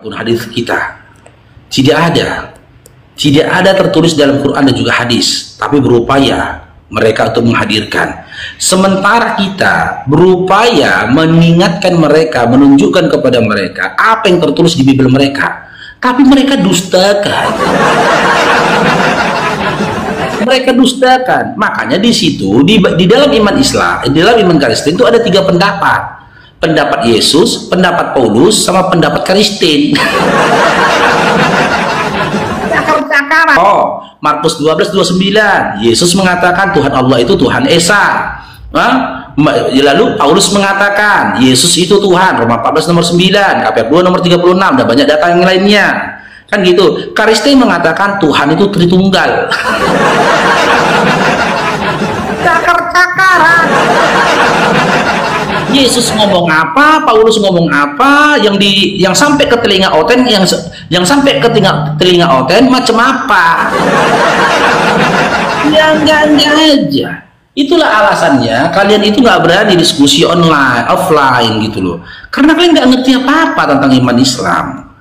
pun hadis kita. Tidak ada tertulis dalam Quran dan juga hadis, tapi berupaya mereka untuk menghadirkan. Sementara kita berupaya mengingatkan mereka, menunjukkan kepada mereka apa yang tertulis di Bible mereka, tapi mereka dustakan. Mereka dustakan. Makanya di situ di dalam iman Islam, di dalam iman Kristen itu ada 3 pendapat. Pendapat Yesus, pendapat Paulus, sama pendapat Kristen. Oh, Markus 12:29, Yesus mengatakan Tuhan Allah itu Tuhan Esa. Lalu Paulus mengatakan Yesus itu Tuhan, Roma 14 nomor 9, KPR 2 nomor 36, dan banyak data yang lainnya. Kan gitu. Kristen mengatakan Tuhan itu Tritunggal. Cakar-cakaran. Yesus ngomong apa, Paulus ngomong apa, yang sampai ke telinga Oten, yang sampai ke telinga Oten macam apa? Ya enggak aja. Itulah alasannya kalian itu nggak berani diskusi offline gitu loh. Karena kalian nggak ngerti apa-apa tentang iman Islam.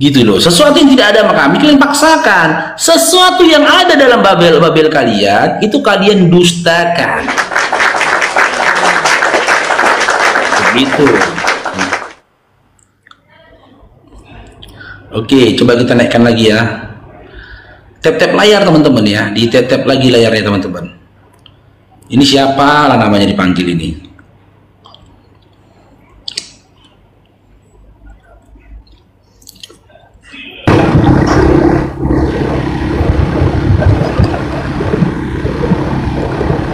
Gitu loh. Sesuatu yang tidak ada sama kalian paksakan. Sesuatu yang ada dalam Babel kalian itu kalian dustakan. Begitu. Oke, coba kita naikkan lagi ya. Tap-tap layar teman-teman ya. Di tap-tap lagi layarnya teman-teman. Ini siapa lah namanya dipanggil ini?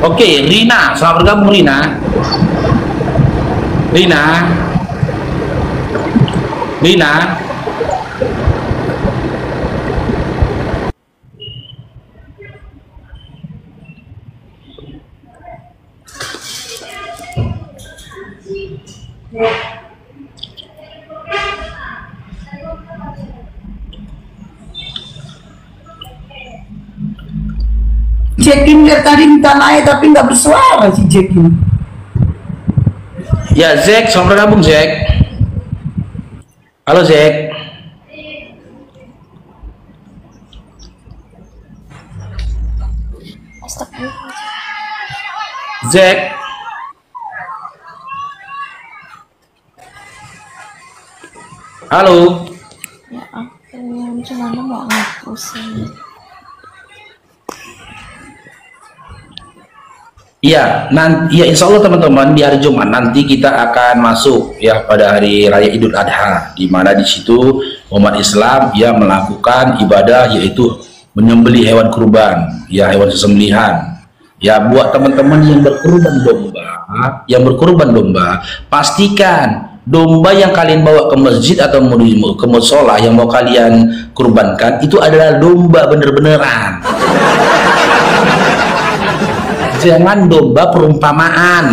Oke, Rina, selamat bergabung Rina. Jekin dari tadi minta naik tapi nggak bersuara si Jekin. Ya Zek, selamat bergabung Zek. Halo Zek. Zek. Halo. Ya ampun, cuman mau ngapusin. Iya, nanti ya insya Allah teman-teman di hari Jumat nanti kita akan masuk ya pada hari Raya Idul Adha, di mana di situ umat Islam ya melakukan ibadah yaitu menyembelih hewan kurban, ya hewan sesembelihan. Ya buat teman-teman yang berkurban domba, pastikan domba yang kalian bawa ke masjid atau ke musola yang mau kalian kurbankan itu adalah domba bener-beneran. Jangan domba perumpamaan.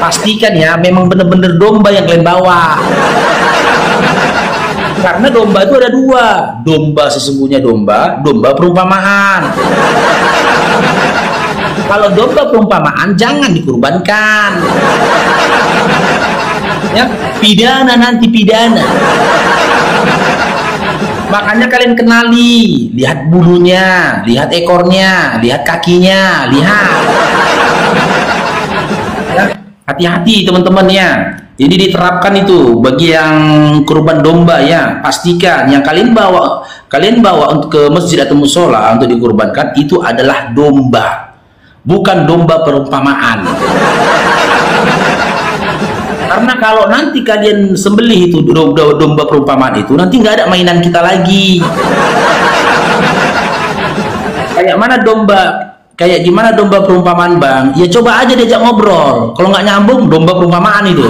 Pastikan ya memang bener-bener domba yang kalian bawa. Karena domba itu ada 2, domba sesungguhnya domba perumpamaan. Kalau domba perumpamaan jangan dikurbankan. Ya, pidana nanti pidana. Makanya kalian kenali, lihat bulunya, lihat ekornya, lihat kakinya, lihat. Ya, hati-hati teman-teman ya. Jadi diterapkan itu bagi yang kurban domba ya. Pastikan yang kalian bawa untuk ke masjid atau musola untuk dikurbankan itu adalah domba, bukan domba perumpamaan. Karena kalau nanti kalian sembelih itu domba perumpamaan itu, nanti nggak ada mainan kita lagi. Kayak gimana domba perumpamaan bang? Ya coba aja diajak ngobrol. Kalau nggak nyambung, domba perumpamaan itu.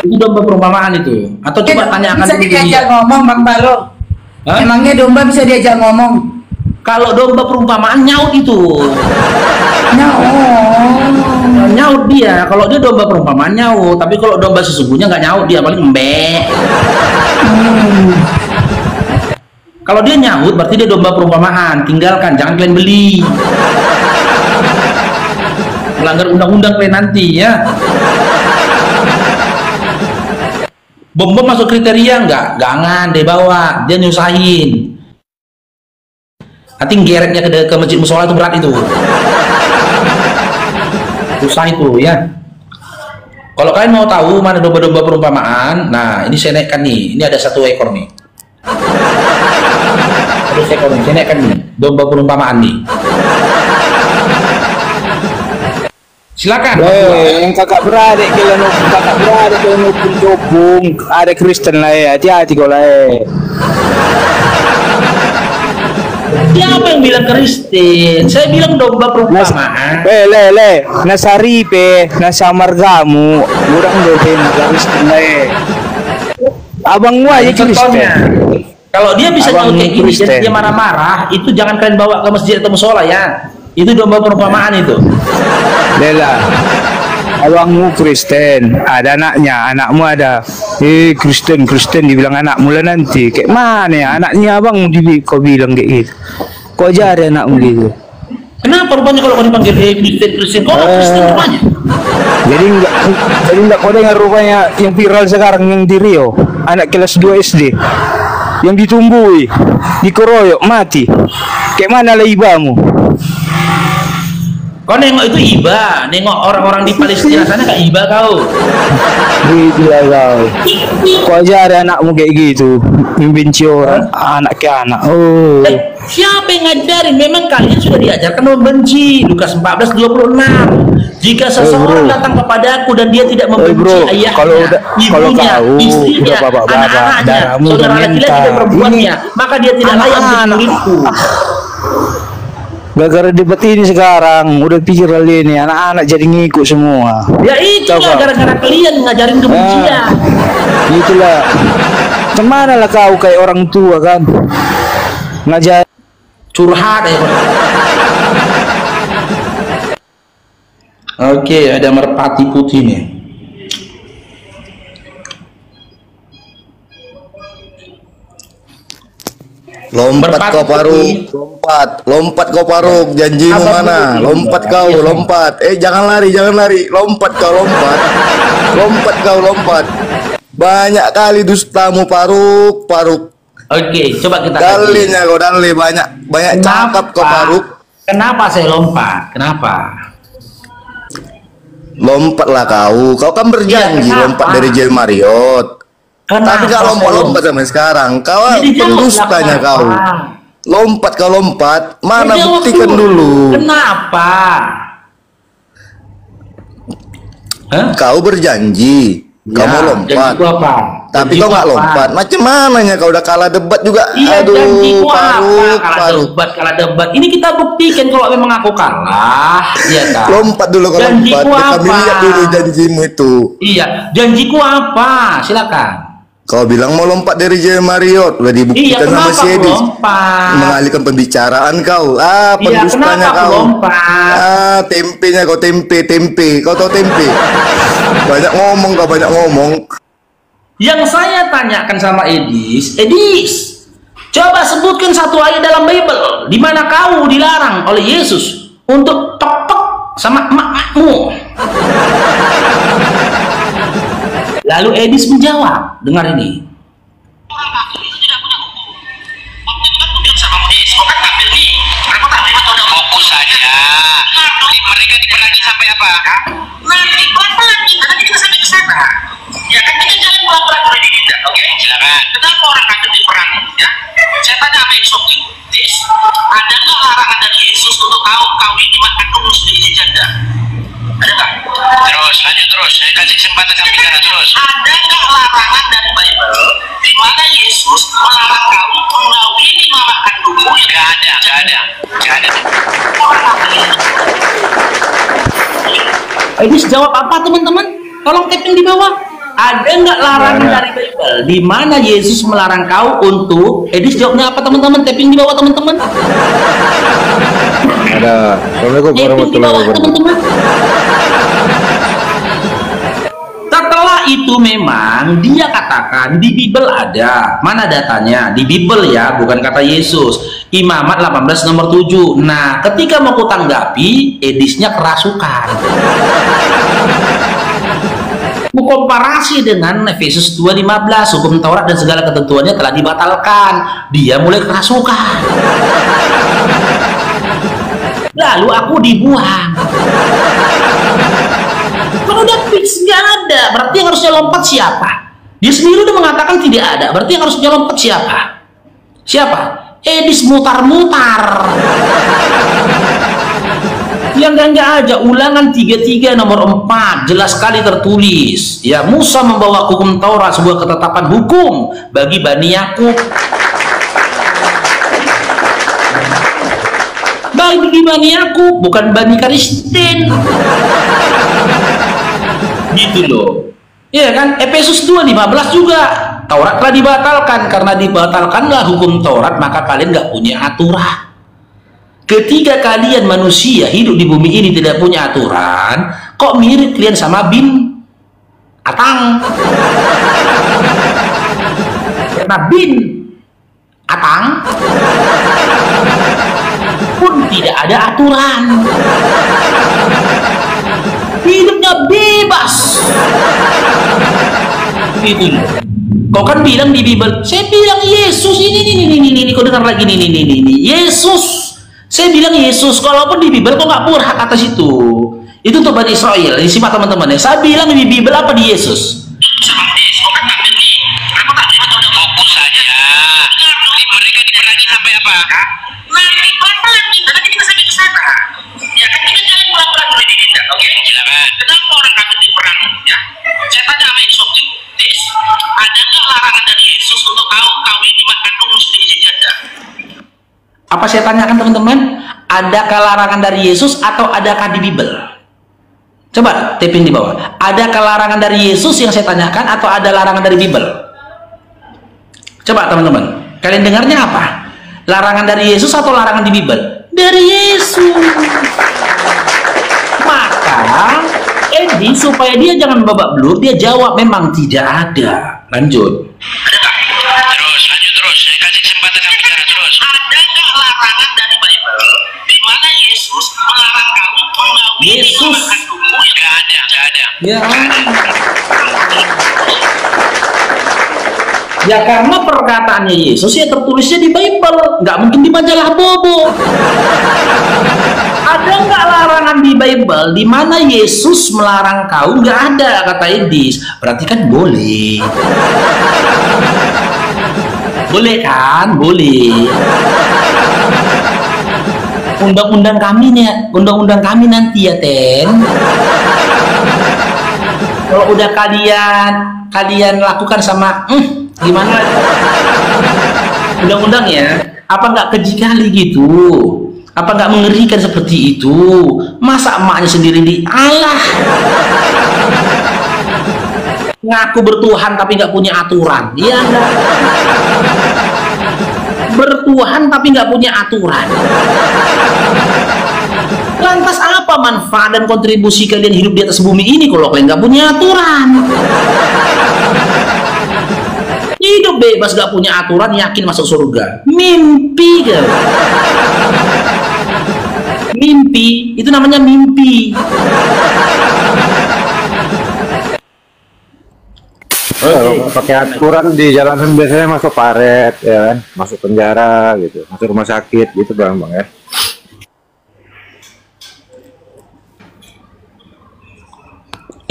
Itu domba perumpamaan itu. Atau coba tanyakan bisa diajak ngomong bang Balo. Hah? Emangnya domba bisa diajak ngomong? Kalau domba perumpamaan nyaut itu. Nyaut dia. Kalau dia domba perumpamaan nyaut, tapi kalau domba sesungguhnya nggak nyaut, dia paling embek. Kalau dia nyaut berarti dia domba perumpamaan. Tinggalkan, jangan kalian beli. Melanggar undang-undang kalian nanti ya. Bom masuk kriteria nggak? Jangan dia bawa, dia nyusahin. Nanti geretnya ke masjid musola itu berat itu. Susah itu ya. Kalau kalian mau tahu mana domba-domba perumpamaan, nah ini saya naikkan nih. Ini ada 1 ekor nih. Ada 1 ekor nih. Saya naikkan nih. Domba perumpamaan nih. Silakan. Yang kakak beradik kalian hubung ada Kristen lah ya. Hati-hati kau lah ya. Siapa yang bilang Kristen? Saya bilang domba perumpamaan. Nasari nasa margamu, kurang dosen Kristen lah ya. Abang gua aja Kristen. Kalau dia bisa Abang tahu kayak gini, Kristen. dia marah-marah, itu jangan kalian bawa ke masjid atau musola ya. Itu domba perumpamaan itu. Lela, abangmu Kristen, ada anakmu ada. Kristen dibilang anakmu lah nanti. Kayak mana ya anaknya abang kau bilang kayak gitu. Kau ajar anakmu gitu. Kenapa rupanya kalau kau dipanggil Kristen? Kau Kristen rupanya? Jadi enggak kau dengar rupanya yang viral sekarang yang di Rio, anak kelas 2 SD yang ditumbui, dikeroyok mati. Kayak mana lah ibamu? Kau nengok itu iba, nengok orang-orang di Palestina sana kayak iba kau. Gitu lah kau. Kau ajar anakmu kayak gitu, membenci orang, anak ke anak. Oh. Siapa yang ngajarin? Memang kalian sudah diajarkan membenci. Lukas 14:26. Jika seseorang datang kepadaku dan dia tidak membenci ayahnya, ibunya, istrinya, anak-anaknya, saudara laki-laki dan perempuannya, maka dia tidak layak menjadi muridku. Gara-gara debat ini sekarang udah pikir kali ini anak-anak jadi ngikut semua. Ya itulah gara-gara kalian ngajarin kebencian. Itulah. Kemana lah kau kayak orang tua kan? Ngajar Curhat ya. Oke, ada merpati putih nih. Lompat kau Faruk, lompat kau Faruk, janjimu mana? Lompat kau, lompat. Jangan lari, lompat kau, lompat. Banyak kali dustamu Faruk. Oke, coba kita dalinya kau banyak cakap kau Faruk. Kenapa saya lompat? Kenapa? Lompatlah kau kan berjanji lompat dari Jail Marriott. Tapi gak lompat-lompat sampai sekarang. Kau pendustanya kau. Lompat, mana buktikan dulu. Kenapa? Kau berjanji kau mau lompat. Tapi kau nggak lompat. Macam mananya kau udah kalah debat juga. Iya, Aduh, Faruk. Kalah debat. Ini kita buktikan kalau memang aku kalah. Iya kan? Lompat dulu kalau lompat. Kami lihat dulu janjimu itu. Iya, janjiku apa? Silakan. Kau bilang mau lompat dari Jail Marriott, udah dibuktikan sama si Edis. Mengalihkan pembicaraan kau. Pendustanya kau. Tempenya kau tempe. Kau tahu tempe? Banyak ngomong. Yang saya tanyakan sama Edis, coba sebutkan satu ayat dalam Bible di mana kau dilarang oleh Yesus untuk tok sama emak-emakmu. Lalu Edis menjawab, dengar ini. Fokus saja. Mereka diperangi sampai apa? Nanti pelan-pelan, karena kita sampai ke sana. Ya kan kita jalan pelan-pelan di kita. Oke, silakan. Kenapa orang kafir diperangi? Ya, saya tanya apa yang sok itu? Ada nggak larangan dari Yesus untuk kawin di makan terus di janda? Ada nggak? Terus, lanjut terus. Saya kasih kesempatan kamu bicara terus. Ada nggak larangan dari Bible di mana Yesus melarang kamu mengawini mama kandungmu? Nggak ada. Edis jawab apa teman-teman? Tolong tapping di bawah. Ada nggak larangan dari Bible di mana Yesus melarang kau untuk? Edis jawabnya apa teman-teman? Tapping di bawah teman-teman. ada. Assalamualaikum warahmatullahi wabarakatuh. Teman-teman. Setelah itu memang dia katakan di Bible ada. Mana datanya? Di Bible ya, bukan kata Yesus. Imamat 18 nomor 7. Nah, ketika mau kutanggapi, Edisnya kerasukan. Komparasi dengan Efesus 2:15, hukum Taurat dan segala ketentuannya telah dibatalkan. Dia mulai kerasukan. Lalu aku dibuang. Kalau udah fix nggak ada, berarti yang harusnya lompat siapa? Dia sendiri udah mengatakan tidak ada, berarti yang harusnya lompat siapa? Siapa? Edis mutar-mutar. Yang nggak aja, Ulangan 33 nomor 4 jelas sekali tertulis, ya, Musa membawa hukum Taurat, sebuah ketetapan hukum bagi Bani Yakub. Bagi Bani Yakub, bukan Bani Kristen. Gitu loh. Iya kan? Efesus 2:15 juga, Taurat telah dibatalkan. Karena dibatalkanlah hukum Taurat, maka kalian nggak punya aturan. Ketika kalian manusia hidup di bumi ini tidak punya aturan, kok mirip kalian sama bin Atang? Karena bin Atang pun tidak ada aturan, hidupnya bebas. Gitu. Kau kan bilang di Bible, saya bilang Yesus ini, kau dengar lagi ini Yesus. Saya bilang Yesus, kalaupun di Bible kok nggak berhak atas itu. Itu untuk Bani Israel. Ini simak teman-teman ya. Saya bilang di Bible apa di Yesus? Fokus saja. Mereka diperangi sampai apa? Nanti apa lagi? Nanti kita sampai ke sana. Ya kan kita jalan pulang-pulang dulu di kita, oke? Silakan. Kenapa orang kafir diperang? Ya. Saya tanya sama Yesus. Ada nggak larangan dari Yesus untuk kawin di kandung muslim sejadah? Apa saya tanyakan teman-teman? Adakah larangan dari Yesus atau adakah di Bible? Coba tipin di bawah. Adakah larangan dari Yesus yang saya tanyakan atau ada larangan dari Bible? Coba teman-teman, kalian dengarnya apa? Larangan dari Yesus atau larangan di Bible? Dari Yesus. Maka Edi supaya dia jangan babak belur, dia jawab memang tidak ada. Lanjut. Terus saya kasih kesempatan kamu bicara terus. Ada nggak larangan dari Bible di mana Yesus melarang kamu mengawini Yesus. Nggak ada. Ya. Ya karena perkataannya Yesus ya tertulisnya di Bible, nggak mungkin di majalah Bobo. Ada nggak larangan di Bible di mana Yesus melarang kau? Nggak ada, kata Edis. Berarti kan boleh. Boleh kan? Boleh. Undang-undang kami nanti ya, Ten. Kalau udah kalian lakukan sama gimana undang-undangnya, apa nggak keji kali gitu? Apa nggak mengerikan seperti itu? Masa emaknya sendiri dialah ngaku bertuhan tapi nggak punya aturan? Iya nggak? Bertuhan tapi nggak punya aturan. Lantas apa manfaat dan kontribusi kalian hidup di atas bumi ini kalau kalian nggak punya aturan? Hidup bebas gak punya aturan, yakin masuk surga? Mimpi kan? Mimpi, itu namanya mimpi. Pakai aturan di jalanan biasanya masuk karet, ya kan, masuk penjara gitu, masuk rumah sakit gitu bang ya.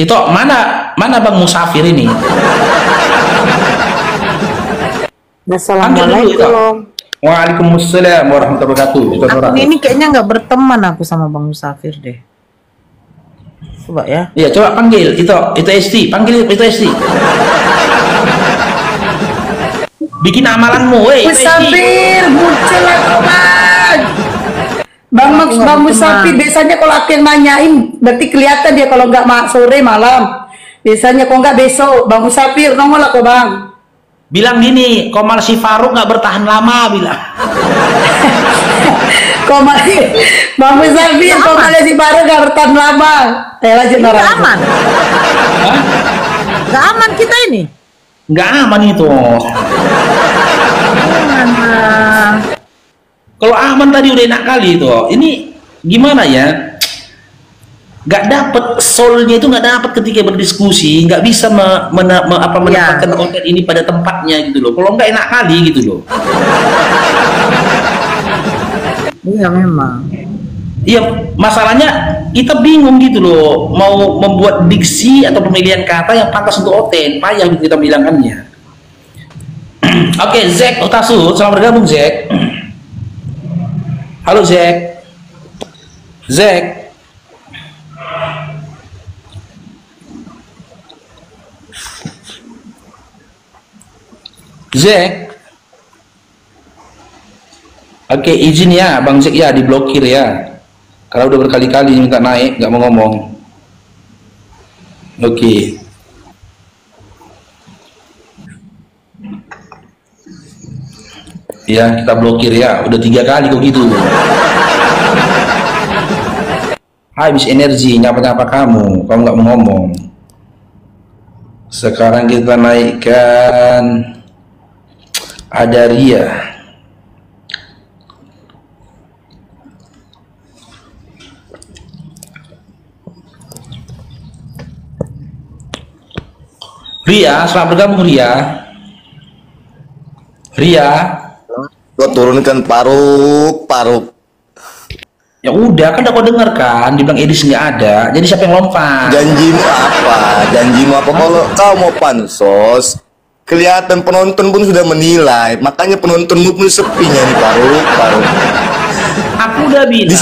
Itu mana Bang Musafir ini? Assalamualaikum. Waalaikumsalam warahmatullahi wabarakatuh. Aku ini kayaknya nggak berteman aku sama Bang Musafir deh. Coba ya. Iya, coba panggil itu SD, panggil itu SD. Bikin amalanmu, woi. Musafir, muncul atau Bang? Bang Musafir biasanya kalau aku yang nanyain berarti kelihatan dia, kalau nggak sore malam. Biasanya kok nggak besok. Bang Musafir nongol aku Bang. Bilang gini, Komal si Faruk nggak bertahan lama, bilang. Bang Musafir, Komal si Faruk nggak bertahan lama. Lanjut orang. Nggak aman. Nggak aman kita ini. Nggak aman itu. Kalau aman tadi udah enak kali itu. Ini gimana ya? nggak dapet soulnya itu, nggak dapet ketika berdiskusi, nggak bisa menempatkan konten ini pada tempatnya gitu loh. Kalau nggak enak kali gitu loh. Iya memang. Iya, masalahnya kita bingung gitu loh, mau membuat diksi atau pemilihan kata yang pantas untuk Oten, payah kita bilangkannya. Oke, Zack Otasu, selamat bergabung Zack. Halo Zack. Zack. Zack. Oke, izin ya Bang Zack ya, diblokir ya. Karena udah berkali-kali minta naik, nggak mau ngomong. Oke. Ya, kita blokir ya. Udah 3 kali kok gitu. Habis energi, nyapa-nyapa kamu nggak mau ngomong. Sekarang kita naikkan ada Ria. Ria, selamat bergabung Ria. Ria, Kau turunkan Faruk. ya udah kan udah kau dengar kan, dibilang Edis nggak ada, jadi siapa yang lompat? Janjimu apa kalau kau mau pansos? Kelihatan penonton pun sudah menilai, makanya penontonmu pun sepinya nih Faruk. Aku udah bilang.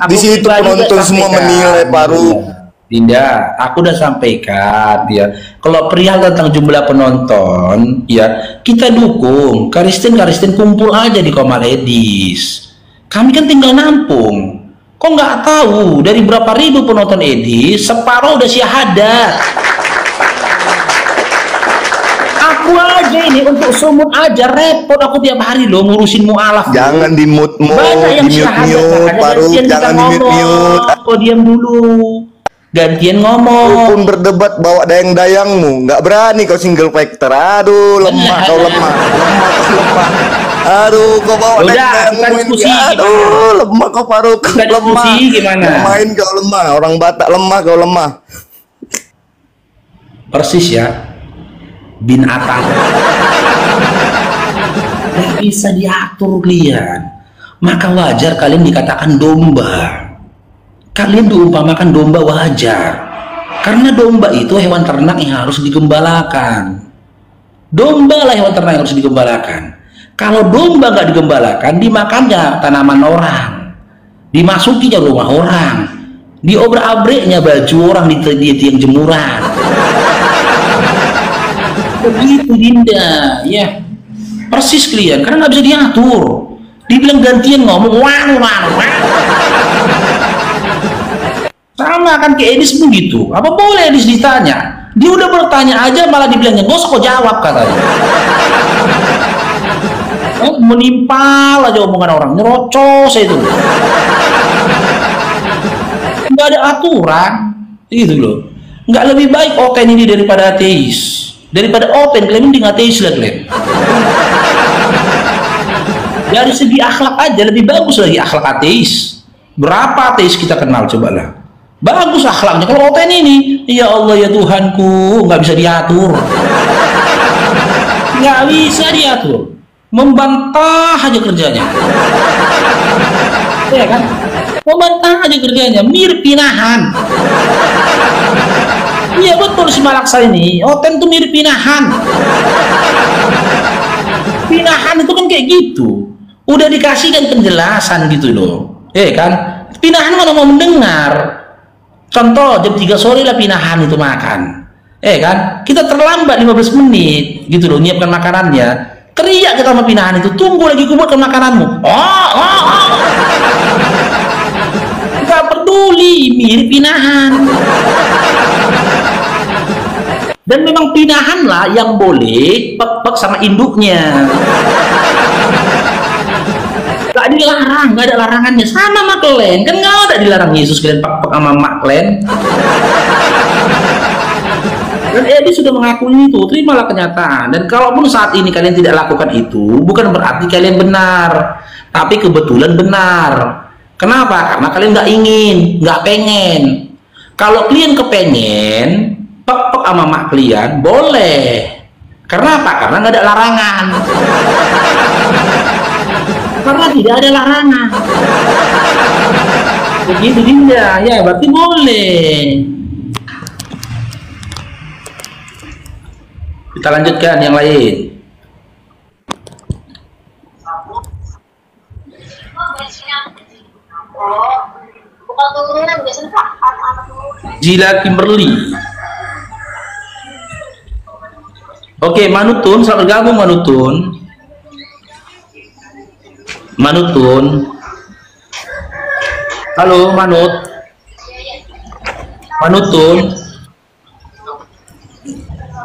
Di situ penonton semua menilai Faruk. Dinda, aku udah sampaikan ya. Kalau perihal tentang jumlah penonton, ya kita dukung. Karisten kumpul aja di Komar Edis. Kami kan tinggal nampung. Kok nggak tahu dari berapa ribu penonton Edis, separuh udah syahadat. Aku aja ini untuk sumut aja repot aku tiap hari loh ngurusin mu'alaf. Jangan di mute, Faruk. Jangan di mute. Kok diam dulu. Gantian ngomong. Kau pun berdebat bawa dayang-dayangmu, nggak berani kau single factor. Aduh, lemah. Aduh, kau bawa dayang-dayangmu ini. Aduh, lemah kau Faruk. Lemah. Gimana? Main kau lemah. Orang Batak lemah, kau lemah. Persis ya. Binatang. Nggak bisa diatur kalian. Maka wajar kalian dikatakan domba. Kalian diumpamakan domba wajar, karena domba itu hewan ternak yang harus digembalakan. Domba lah hewan ternak yang harus digembalakan. Kalau domba nggak digembalakan, dimakannya tanaman orang, dimasukinya rumah orang, diobrak-abriknya baju orang di tiang jemuran. Begitu Dinda, ya persis kalian, karena nggak bisa diatur. Dibilang gantian ngomong wang. Sama kan ke Edis begitu. Apa boleh Edis ditanya? Dia udah bertanya aja malah dibilangnya gak usah kau jawab katanya. Menimpal aja omongan orang, nyerocos itu. Nggak ada aturan, itu loh. Nggak lebih baik Oten ini daripada ateis. Daripada Oten, kalian mending ateis lah kalian. Dari segi akhlak aja lebih bagus lagi akhlak ateis. Berapa ateis kita kenal coba lah. Bagus akhlaknya. Kalau Oten ini, ya Allah ya Tuhanku, nggak bisa diatur. Nggak bisa diatur. Membantah aja kerjanya. Ya kan? Membantah aja kerjanya. Mirip Pinahan. Iya betul si Malaksa ini. Oten tuh mirip Pinahan. Pinahan itu kan kayak gitu. Udah dikasihkan penjelasan gitu loh. Kan? Pinahan mana mau mendengar. Contoh jam 3 sore lah Pinahan itu makan. Kan? Kita terlambat 15 menit gitu loh nyiapkan makanannya. Teriak kita sama Pinahan itu, tunggu lagi ku buatkan makananmu. Gak peduli, mirip Pinahan. Dan memang Pinahan lah yang boleh pek-pek sama induknya. Gak dilarang, gak ada larangannya. Sama mak kalian, kan gak ada dilarang Yesus kalian pek-pek sama mak kalian. Dan Edi sudah mengakui itu, terimalah kenyataan. Dan kalaupun saat ini kalian tidak lakukan itu, bukan berarti kalian benar, tapi kebetulan benar. Kenapa? Karena kalian nggak ingin, nggak pengen. Kalau klien kepengen pek-pek sama mak klien, boleh. Karena apa? Karena nggak ada larangan. Karena tidak ada larangan. Begitu Dinda, ya berarti boleh. Kita lanjutkan yang lain. Zila Kimberly. Oke, Manutun, selamat bergabung Manutun. Manutun. Halo Manut. Manutun.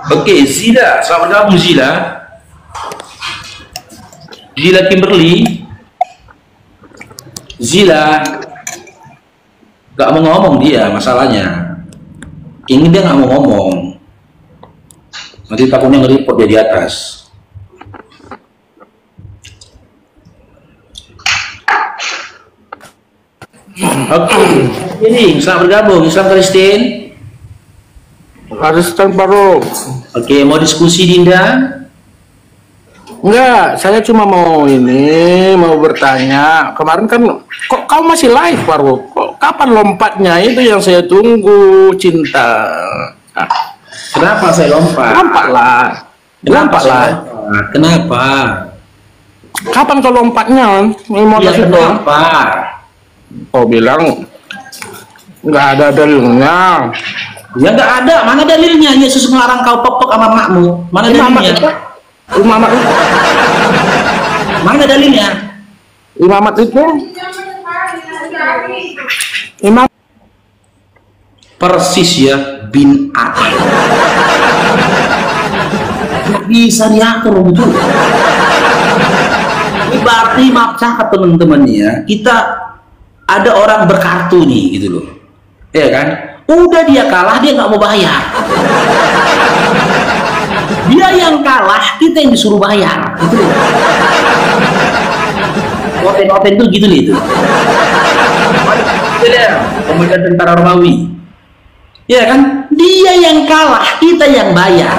Oke, Zila, selamat bergabung Zila. Zila Kimberly. Zila gak mau ngomong dia, masalahnya ini dia gak mau ngomong, nanti takutnya nge-report dia di atas. Oke, jadi selamat bergabung Islam Kristen. Kristen baru. Oke, mau diskusi Dinda? Enggak, saya cuma mau bertanya. Kemarin kan kok kau masih live, Faruk? Kok kapan lompatnya itu yang saya tunggu, cinta? Kenapa saya lompat? Lompatlah. Kenapa? Kapan kau lompatnya? Ya, kenapa? Kau bilang nggak ada dalilnya. Ya nggak ada. Mana dalilnya? Yesus melarang kau pepek sama makmu. Mana dalilnya? Imamat itu. Mana dalilnya? Imamat itu. Imam persis ya bin A. Nggak bisa diatur betul. Ini berarti maaf cakap teman-teman ya, kita ada orang berkartu nih gitu loh, ya kan? Udah dia kalah, dia nggak mau bayar. Dia yang kalah, kita yang disuruh bayar, gitu loh. Oten-oten tuh gitu nih itu. Kemudian tentara Romawi, ya kan? Dia yang kalah, kita yang bayar.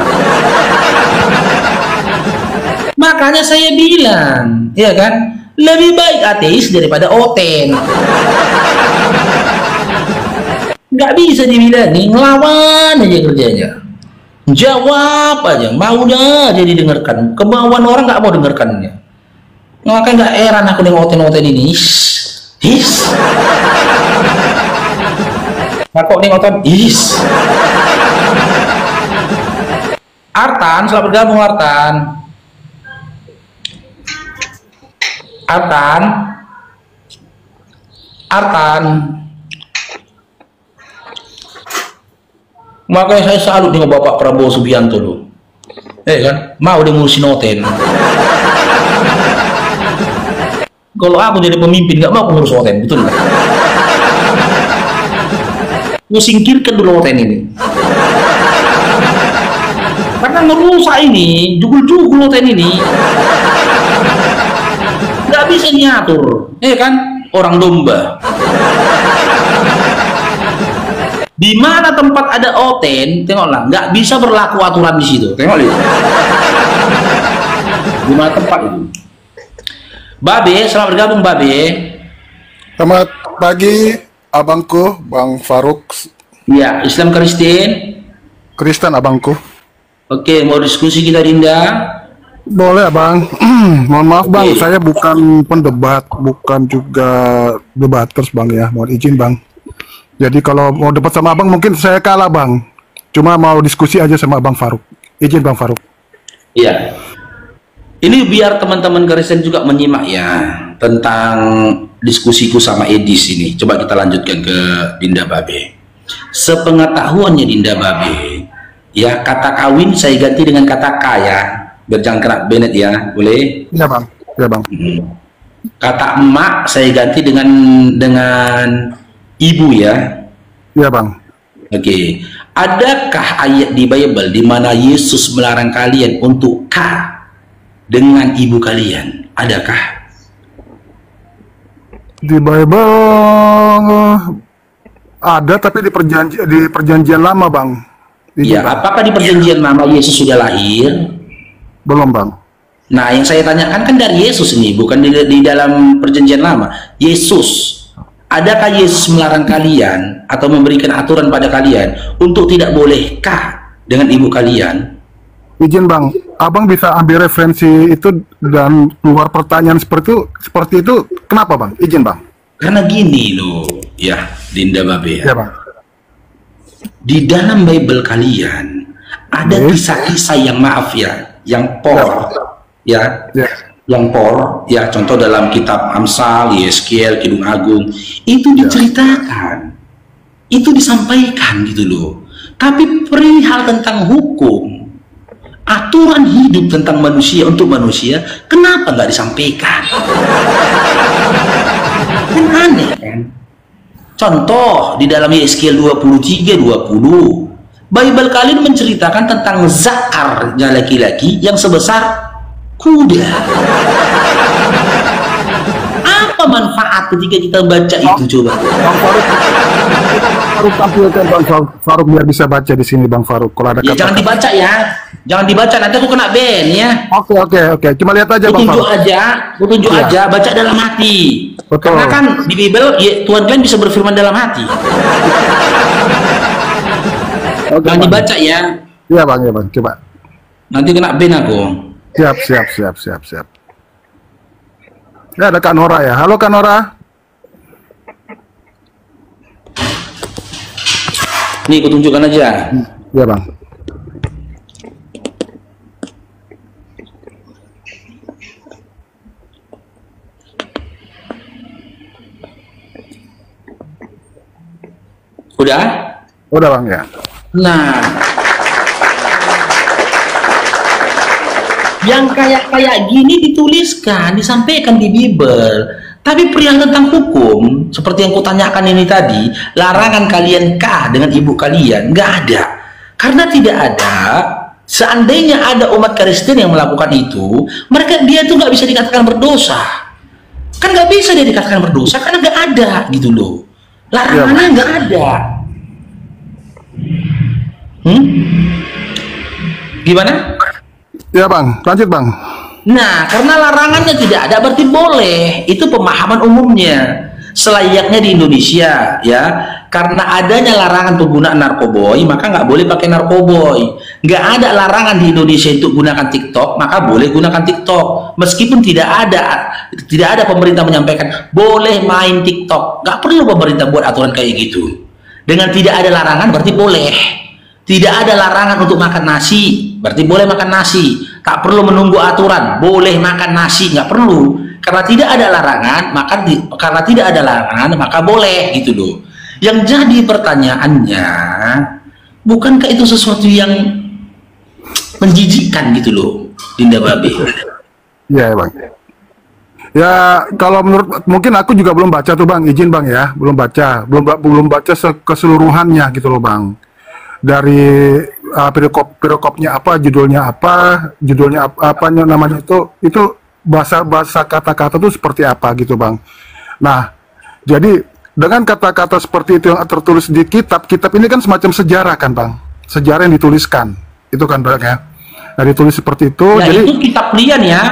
Makanya saya bilang, ya kan? Lebih baik ateis daripada oten. Nggak bisa dibilangin, ngelawan aja kerjanya. Jawab aja, mau dah jadi dengarkan. Kemauan orang nggak mau dengarkannya. Makanya nggak heran aku dengan oten-oten ini. Aku nih oten, Artan, selamat bergabung Artan. Makanya saya salut dengan Bapak Prabowo Subianto loh, kan mau dia ngurusin oten. Kalau aku jadi pemimpin nggak mau ngurus oten, betul nggak? Lu singkirkan dulu oten ini, karena merusak ini, jugul-jugul oten ini nggak bisa diatur, kan? Orang domba. Di mana tempat ada oten, tengoklah, nggak bisa berlaku aturan di situ. Tengok lihat. Di mana tempat itu? Babe, selamat bergabung Babe. Selamat pagi, abangku, Bang Faruk. Ya, Islam Kristen. Kristen abangku. Oke, mau diskusi kita Dinda? Boleh abang. Mohon maaf bang, saya bukan pendebat, bukan juga debaters bang ya. Mohon izin bang. Jadi kalau mau debat sama abang mungkin saya kalah bang. Cuma mau diskusi aja sama Bang Faruk. Izin Bang Faruk. Iya. Ini biar teman-teman Kristen juga menyimak ya tentang diskusiku sama Edis ini. Coba kita lanjutkan ke Dinda Babe. Sepengetahuannya Dinda Babe, ya kata kawin saya ganti dengan kata kaya. Biar jangan kena Bennett ya, boleh? Iya bang. Iya bang. Kata emak saya ganti dengan ibu ya. Iya bang. Oke. Adakah ayat di Bible di mana Yesus melarang kalian untuk dengan ibu kalian? Adakah? Di Bible Ada, tapi di perjanjian lama, Bang. Iya, apakah di perjanjian lama Yesus sudah lahir? Belum, Bang. Nah, yang saya tanyakan kan dari Yesus ini, bukan di dalam perjanjian lama. Yesus, adakah Yesus melarang kalian atau memberikan aturan pada kalian untuk tidak bolehkah dengan ibu kalian? Izin, Bang, Abang bisa ambil referensi itu dan keluar pertanyaan seperti itu, kenapa, Bang? Izin, Bang. Karena gini loh, ya, Dinda Babe. Ya, Bang. Di dalam Bible kalian ada kisah-kisah yang maaf ya, yang por, ya, yang por, ya, contoh dalam kitab Amsal, Yeskiel, Kidung Agung, itu diceritakan, itu disampaikan gitu loh. Tapi perihal tentang hukum, aturan hidup tentang manusia untuk manusia, kenapa nggak disampaikan? Kan aneh kan? Contoh di dalam Yeskiel 23:20, Bible kalian menceritakan tentang zakarnya laki-laki yang sebesar kuda. Apa manfaat ketika kita baca itu, coba? Faruk tampilkan Bang Faruk biar bisa baca di sini, Bang Faruk. Kalau ada Ya, jangan dibaca ya, jangan dibaca, nanti aku kena ban ya. Oke. Cuma lihat aja, Bang Faruk. Tunjuk aja, baca dalam hati. Betul. Karena kan di Bible ya, Tuhan kalian bisa berfirman dalam hati. Jangan dibaca ya. Iya, Bang, coba. Nanti kena ban aku. Siap. Ya, ada Kak Nora ya. Halo, Kak Nora. Nih, aku tunjukkan aja. Iya, Bang. Udah? Udah, Bang, ya. Nah, yang kayak gini dituliskan, disampaikan di Bible. Tapi perihal tentang hukum, seperti yang kutanyakan ini tadi, larangan kalian kah dengan ibu kalian? Nggak ada. Karena tidak ada, seandainya ada umat Kristen yang melakukan itu, dia tuh nggak bisa dikatakan berdosa. Kan nggak bisa dia dikatakan berdosa, karena nggak ada, gitu loh. Larangannya nggak ada. Gimana? Ya, Bang, lanjut, Bang. Nah, karena larangannya tidak ada berarti boleh. Itu pemahaman umumnya. Selayaknya di Indonesia, ya. Karena adanya larangan penggunaan narkoboy, maka nggak boleh pakai narkoboy. Nggak ada larangan di Indonesia untuk gunakan TikTok, maka boleh gunakan TikTok. Meskipun tidak ada pemerintah menyampaikan boleh main TikTok. Nggak perlu pemerintah buat aturan kayak gitu. Dengan tidak ada larangan berarti boleh. Tidak ada larangan untuk makan nasi, berarti boleh makan nasi. Tak perlu menunggu aturan, boleh makan nasi, nggak perlu. Karena tidak ada larangan, maka boleh, gitu loh. Yang jadi pertanyaannya, bukankah itu sesuatu yang menjijikkan gitu loh, Dinda Babe? Iya, Bang. Ya, kalau menurut, mungkin aku juga belum baca tuh, Bang, izin, Bang, ya. Belum baca keseluruhannya gitu loh, Bang. Dari perikopnya apa, judulnya apa namanya itu bahasa kata-kata itu seperti apa gitu, Bang. Nah, jadi dengan kata-kata seperti itu yang tertulis di kitab ini kan semacam sejarah kan, Bang, sejarah yang dituliskan itu kan, Bang, ya. Nah, ditulis seperti itu. Nah, jadi itu kitab kalian ya,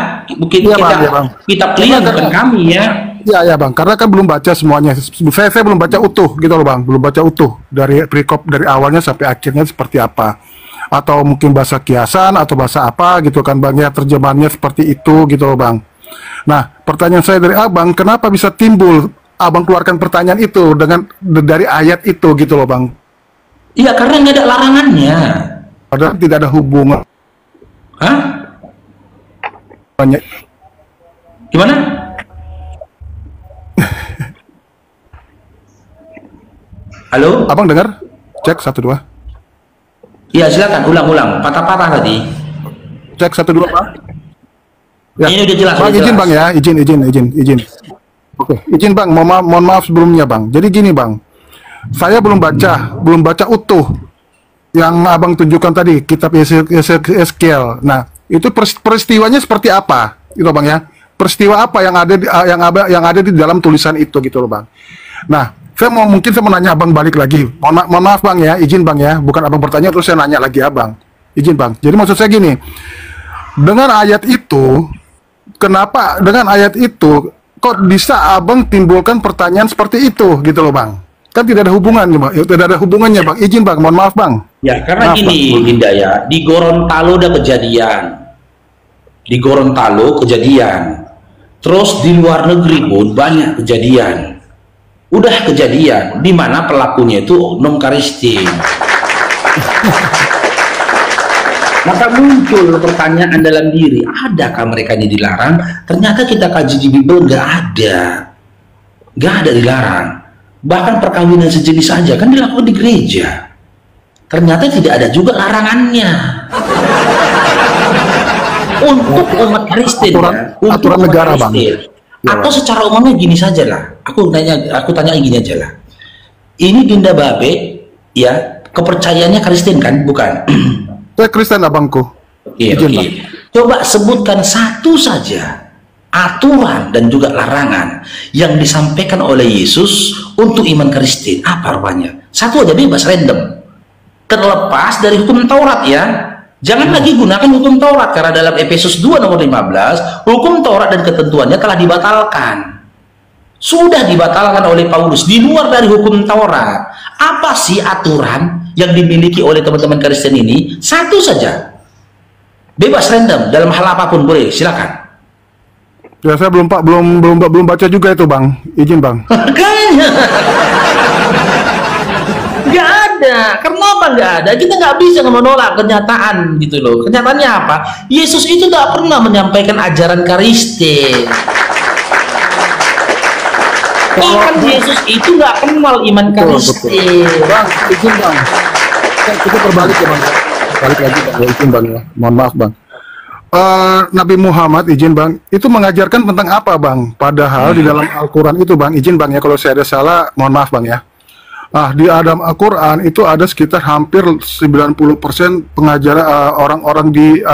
kitab kalian bukan kami ya. Ya, Bang, karena kan belum baca semuanya. Saya belum baca utuh gitu loh, Bang. Belum baca utuh dari perikop dari awalnya sampai akhirnya seperti apa. Atau mungkin bahasa kiasan atau bahasa apa gitu kan, Bang, ya, terjemahannya seperti itu gitu loh, Bang. Nah, pertanyaan saya dari Abang, kenapa bisa timbul Abang keluarkan pertanyaan itu dari ayat itu gitu loh, Bang? Iya, karena nggak ada larangannya. Padahal tidak ada hubungan. Hah? Gimana? Halo? Abang dengar? Cek 1 2. Iya, silakan ulang-ulang. Patah-patah tadi. Cek 1 2, Pak. Ya. Ini udah jelas. Bang, udah izin, jelas. Bang, ya. Izin. Oke, izin, Bang. Mohon maaf sebelumnya, Bang. Jadi gini, Bang. Saya belum baca utuh yang Abang tunjukkan tadi, kitab Yeskiel. Nah, itu peristiwanya seperti apa? Itu, Bang, ya. Peristiwa apa yang ada di dalam tulisan itu gitu loh, Bang. Nah, Mungkin saya mau nanya abang balik lagi. Mohon maaf bang ya, izin bang ya. Bukan abang bertanya terus saya nanya lagi abang. Izin bang. Jadi maksud saya gini, dengan ayat itu, kenapa dengan ayat itu kok bisa abang timbulkan pertanyaan seperti itu gitu loh bang? Kan tidak ada hubungannya bang. Tidak ada hubungannya bang. Izin bang. Mohon maaf bang. Ya karena maaf, gini bang. Dinda ya, di Gorontalo ada kejadian. Di Gorontalo kejadian. Terus di luar negeri pun banyak kejadian. Udah kejadian di mana pelakunya itu oknum Kristen. Maka muncul pertanyaan dalam diri, adakah mereka ini dilarang? Ternyata kita kaji di Bible nggak ada dilarang. Bahkan perkawinan sejenis saja kan dilakukan di gereja. Ternyata tidak ada juga larangannya. Untuk umat Kristen, aturan negara bang. Atau secara umumnya gini saja lah. Aku tanya gini aja lah. Ini Dinda Babe, ya kepercayaannya Kristen kan, bukan? Saya Kristen abangku. Oke. Coba sebutkan satu saja aturan dan juga larangan yang disampaikan oleh Yesus untuk iman Kristen. Apa rupanya? Satu aja bebas random. Terlepas dari hukum Taurat ya. Jangan lagi gunakan hukum Taurat karena dalam Efesus 2 nomor 15 hukum Taurat dan ketentuannya telah dibatalkan. Sudah dibatalkan oleh Paulus di luar dari hukum Taurat. Apa sih aturan yang dimiliki oleh teman-teman Kristen ini? Satu saja. Bebas random dalam hal apapun boleh, silakan. Ya saya belum baca juga itu bang. Izin bang. Makanya nggak ada. Kenapa nggak ada? Kita nggak bisa menolak kenyataan gitu loh. Kenyataannya apa? Yesus itu nggak pernah menyampaikan ajaran Kristen. Bahkan Yesus itu nggak kenal iman Kristen. Bang, izin bang. Kita berbalik ya bang. Balik lagi bang. Ya, izin bang ya. Mohon maaf bang. Nabi Muhammad izin bang. Itu mengajarkan tentang apa bang? Padahal di dalam Al-Quran itu bang. Izin bang ya. Kalau saya ada salah, mohon maaf bang ya. Di dalam Al-Quran itu ada sekitar hampir 90% pengajaran orang-orang di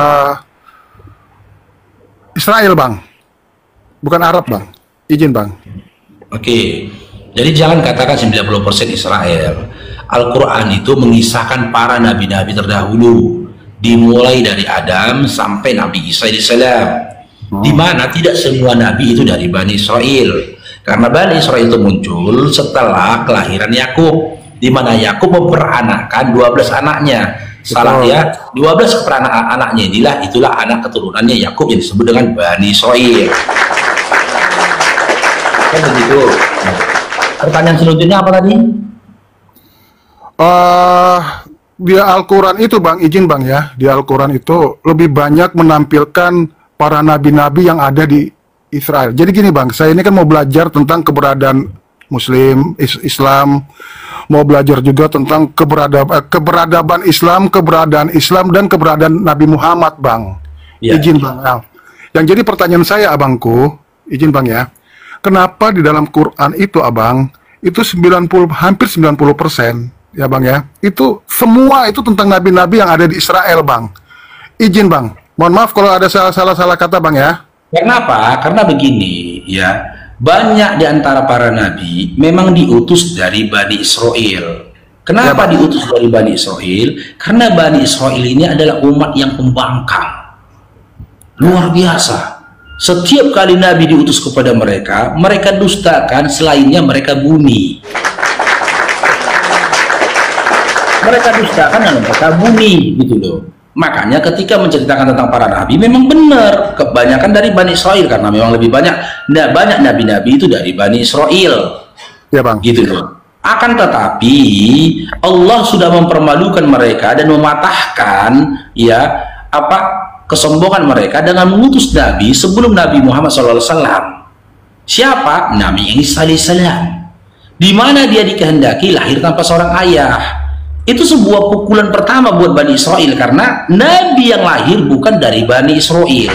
Israel bang. Bukan Arab bang. Izin bang. Oke, jadi jangan katakan 90% Israel. Al-Quran itu mengisahkan para nabi-nabi terdahulu, dimulai dari Adam sampai Nabi Isa alaihissalam, di mana tidak semua nabi itu dari Bani Israel, karena Bani Israel itu muncul setelah kelahiran Yakub, di mana Yakub memperanakkan 12 anaknya. Salah ya, 12 anaknya itulah anak keturunannya Yakub yang disebut dengan Bani Israel. Kan begitu. Pertanyaan selanjutnya apa tadi? Di Al-Quran itu bang, izin bang ya, di Al-Quran itu lebih banyak menampilkan para nabi-nabi yang ada di Israel. Jadi gini bang, saya ini kan mau belajar tentang keberadaan Muslim, Islam, mau belajar juga tentang keberadaban Islam, keberadaan Islam dan keberadaan Nabi Muhammad bang. Ya. Izin bang. Nah, yang jadi pertanyaan saya abangku, izin bang ya. Kenapa di dalam Quran itu abang, itu hampir 90% ya bang ya, itu semua itu tentang nabi-nabi yang ada di Israel bang. Izin bang, mohon maaf kalau ada salah kata bang ya. Kenapa? Karena begini ya, banyak di antara para nabi memang diutus dari Bani Israel. Kenapa ya, diutus dari Bani Israel? Karena Bani Israel ini adalah umat yang pembangkang. Luar biasa. Setiap kali Nabi diutus kepada mereka, mereka dustakan, selainnya mereka buni. Mereka dustakan dan mereka buni, gitu loh. Makanya ketika menceritakan tentang para nabi, memang benar kebanyakan dari Bani Israel, karena memang lebih banyak nabi-nabi itu dari Bani Israel. Ya bang. Gitu loh. Akan tetapi Allah sudah mempermalukan mereka dan mematahkan ya kesombongan mereka dengan mengutus Nabi sebelum Nabi Muhammad SAW. Siapa? Nabi Isa alaihissalam. Di mana dia dikehendaki lahir tanpa seorang ayah. Itu sebuah pukulan pertama buat Bani Israel karena Nabi yang lahir bukan dari Bani Israel.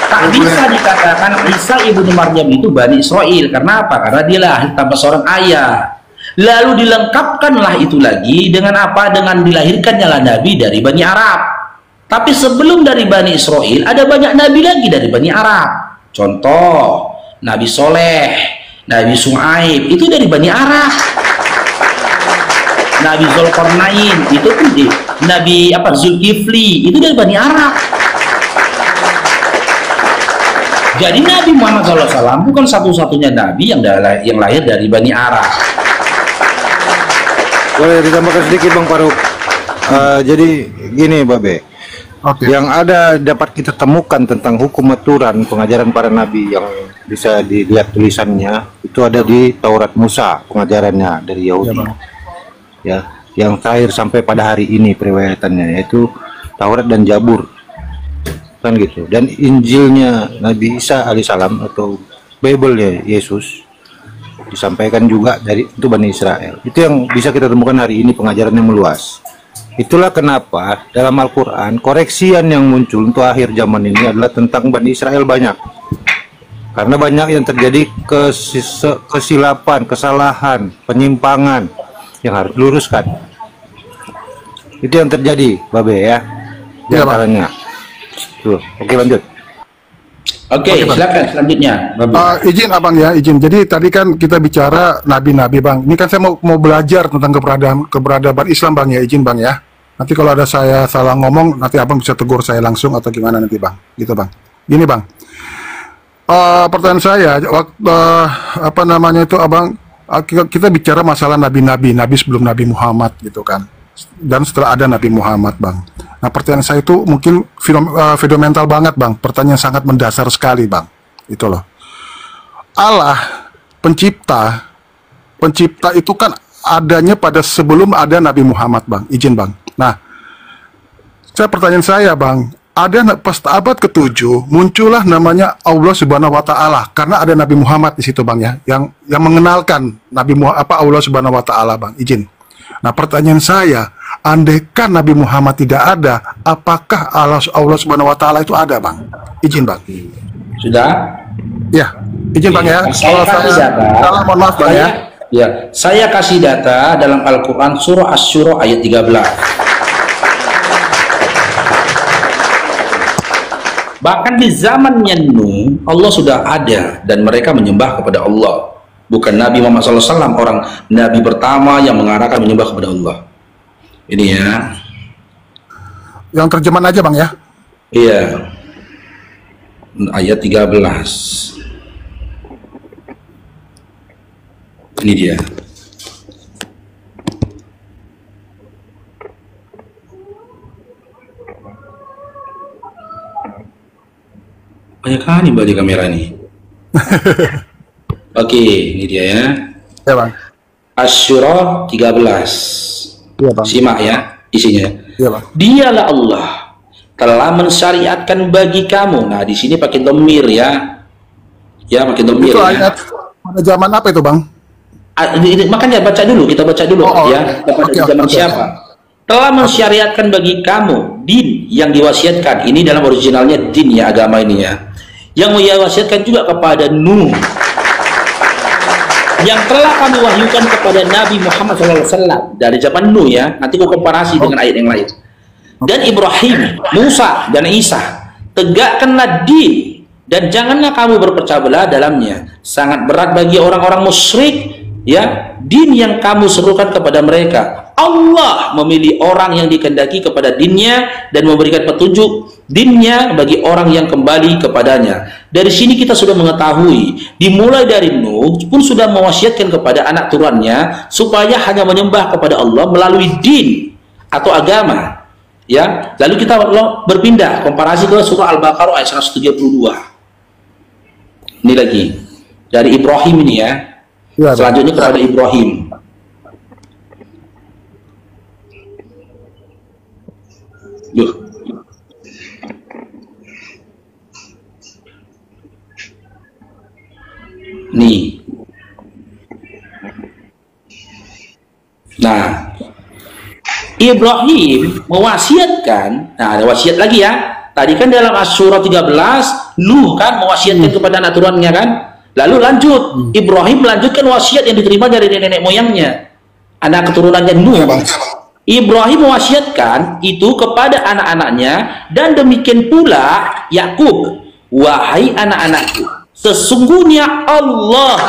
Tak bisa dikatakan Isa ibnu Maryam itu Bani Israel. Karena apa? Karena dia lahir tanpa seorang ayah. Lalu dilengkapkanlah itu lagi dengan apa? Dengan dilahirkannya lah Nabi dari Bani Arab. Tapi sebelum dari Bani Israel ada banyak Nabi lagi dari Bani Arab. Contoh Nabi Soleh, Nabi Su'aib itu dari Bani Arab. Nabi Zulkarnain itu pun Nabi Zulkifli itu dari Bani Arab. Jadi Nabi Muhammad SAW bukan satu-satunya Nabi yang lahir dari Bani Arab. Boleh ditambahkan sedikit Bang Faruk. Jadi gini Babe, yang ada dapat kita temukan tentang hukum aturan pengajaran para Nabi yang bisa dilihat tulisannya itu ada di Taurat Musa, pengajarannya dari Yahudi. Ya, yang terakhir sampai pada hari ini periwayatannya yaitu Taurat dan Jabur. Kan gitu. Dan Injilnya Nabi Isa alaihissalam atau Bible-nya Yesus disampaikan juga dari itu Bani Israel. Itu yang bisa kita temukan hari ini, pengajaran yang meluas. Itulah kenapa dalam Al-Quran koreksian yang muncul untuk akhir zaman ini adalah tentang Bani Israel banyak. Karena banyak yang terjadi kesilapan, kesalahan, penyimpangan yang harus diluruskan. Itu yang terjadi, Babe ya. Di antaranya. Tuh, oke lanjut. Oke, silakan selanjutnya. Izin abang ya, izin. Jadi tadi kan kita bicara nabi-nabi bang. Ini kan saya mau belajar tentang keberadaan Islam bang ya, izin bang ya. Nanti kalau ada saya salah ngomong, nanti abang bisa tegur saya langsung atau gimana nanti bang. Gitu bang. Gini bang. Pertanyaan saya, apa namanya itu abang? Kita bicara masalah nabi-nabi sebelum Nabi Muhammad gitu kan. Dan setelah ada Nabi Muhammad bang. Nah pertanyaan saya itu mungkin fundamental banget bang, pertanyaan sangat mendasar sekali bang, itu loh. Allah pencipta itu kan adanya pada sebelum ada Nabi Muhammad bang, izin bang. Nah, pertanyaan saya bang, ada pas abad ke-7 muncullah namanya Allah Subhanahu Wa Taala karena ada Nabi Muhammad di situ bang ya, yang mengenalkan Allah Subhanahu Wa Taala bang, izin. Nah pertanyaan saya, andaikan Nabi Muhammad tidak ada, apakah Allah Subhanahu Wa Taala itu ada bang? Izin bang. Sudah? Ya, izin bang ya. Saya kasih data. Mohon maaf bang ya. Ya, saya kasih data dalam Al-Quran surah Asy-Syura ayat 13. Bahkan di zamannya Nuh, Allah sudah ada dan mereka menyembah kepada Allah. Bukan Nabi Muhammad SAW, orang Nabi pertama yang mengarahkan menyembah kepada Allah. Ini ya. Yang terjemahan aja bang ya. Iya. Ayat 13. Ini dia. Banyak kali balik kamera nih. Oke, ini dia ya. Ya bang. Asy-Syura 13. Iya bang. Simak ya isinya. Iya bang. Dialah Allah telah mensyariatkan bagi kamu. Nah, di sini pakai dhamir ya. Ya, pakai dhamir itu ya. ayat pada zaman apa itu bang? Makanya kita baca dulu ya. Kepada zaman siapa? Telah mensyariatkan bagi kamu din yang diwasiatkan. Ini dalam originalnya din ya, agama ini ya. Yang diwasiatkan juga kepada Nuh. Yang telah kami wahyukan kepada Nabi Muhammad SAW dari zaman Nuh ya. Nanti aku komparasi dengan ayat yang lain. Dan Ibrahim, Musa, dan Isa. Tegakkanlah din dan janganlah kamu berpecah belah dalamnya. Sangat berat bagi orang-orang musyrik ya, din yang kamu serukan kepada mereka. Allah memilih orang yang dikehendaki kepada dinnya dan memberikan petunjuk dinnya bagi orang yang kembali kepadanya. Dari sini kita sudah mengetahui, dimulai dari Nuh pun sudah mewasiatkan kepada anak turunnya supaya hanya menyembah kepada Allah melalui din atau agama. Ya, lalu kita berpindah komparasi ke surah Al-Baqarah ayat 172. Ini lagi dari Ibrahim ini ya. Selanjutnya kepada Ibrahim. Duh. Nih. Nah, Ibrahim mewasiatkan, nah ada wasiat lagi ya. Tadi kan dalam Asy-Syura 13, Nuh kan mewasiatkan kepada anak turunannya kan. Lalu lanjut, Ibrahim melanjutkan wasiat yang diterima dari nenek moyangnya, anak keturunannya Nuh. Ibrahim mewasiatkan itu kepada anak-anaknya dan demikian pula Yakub. Wahai anak-anakku, sesungguhnya Allah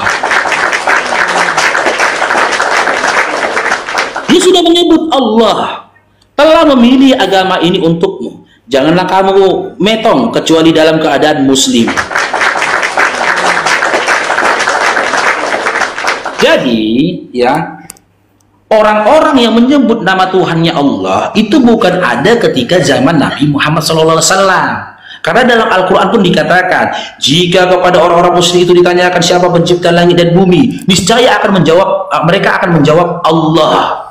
Dia sudah menyebut Allah telah memilih agama ini untukmu. Janganlah kamu metong kecuali dalam keadaan muslim. Jadi, ya, orang-orang yang menyebut nama Tuhannya Allah itu bukan ada ketika zaman Nabi Muhammad SAW. Karena dalam Al-Quran pun dikatakan, jika kepada orang-orang muslim itu ditanyakan siapa pencipta langit dan bumi, niscaya mereka akan menjawab Allah.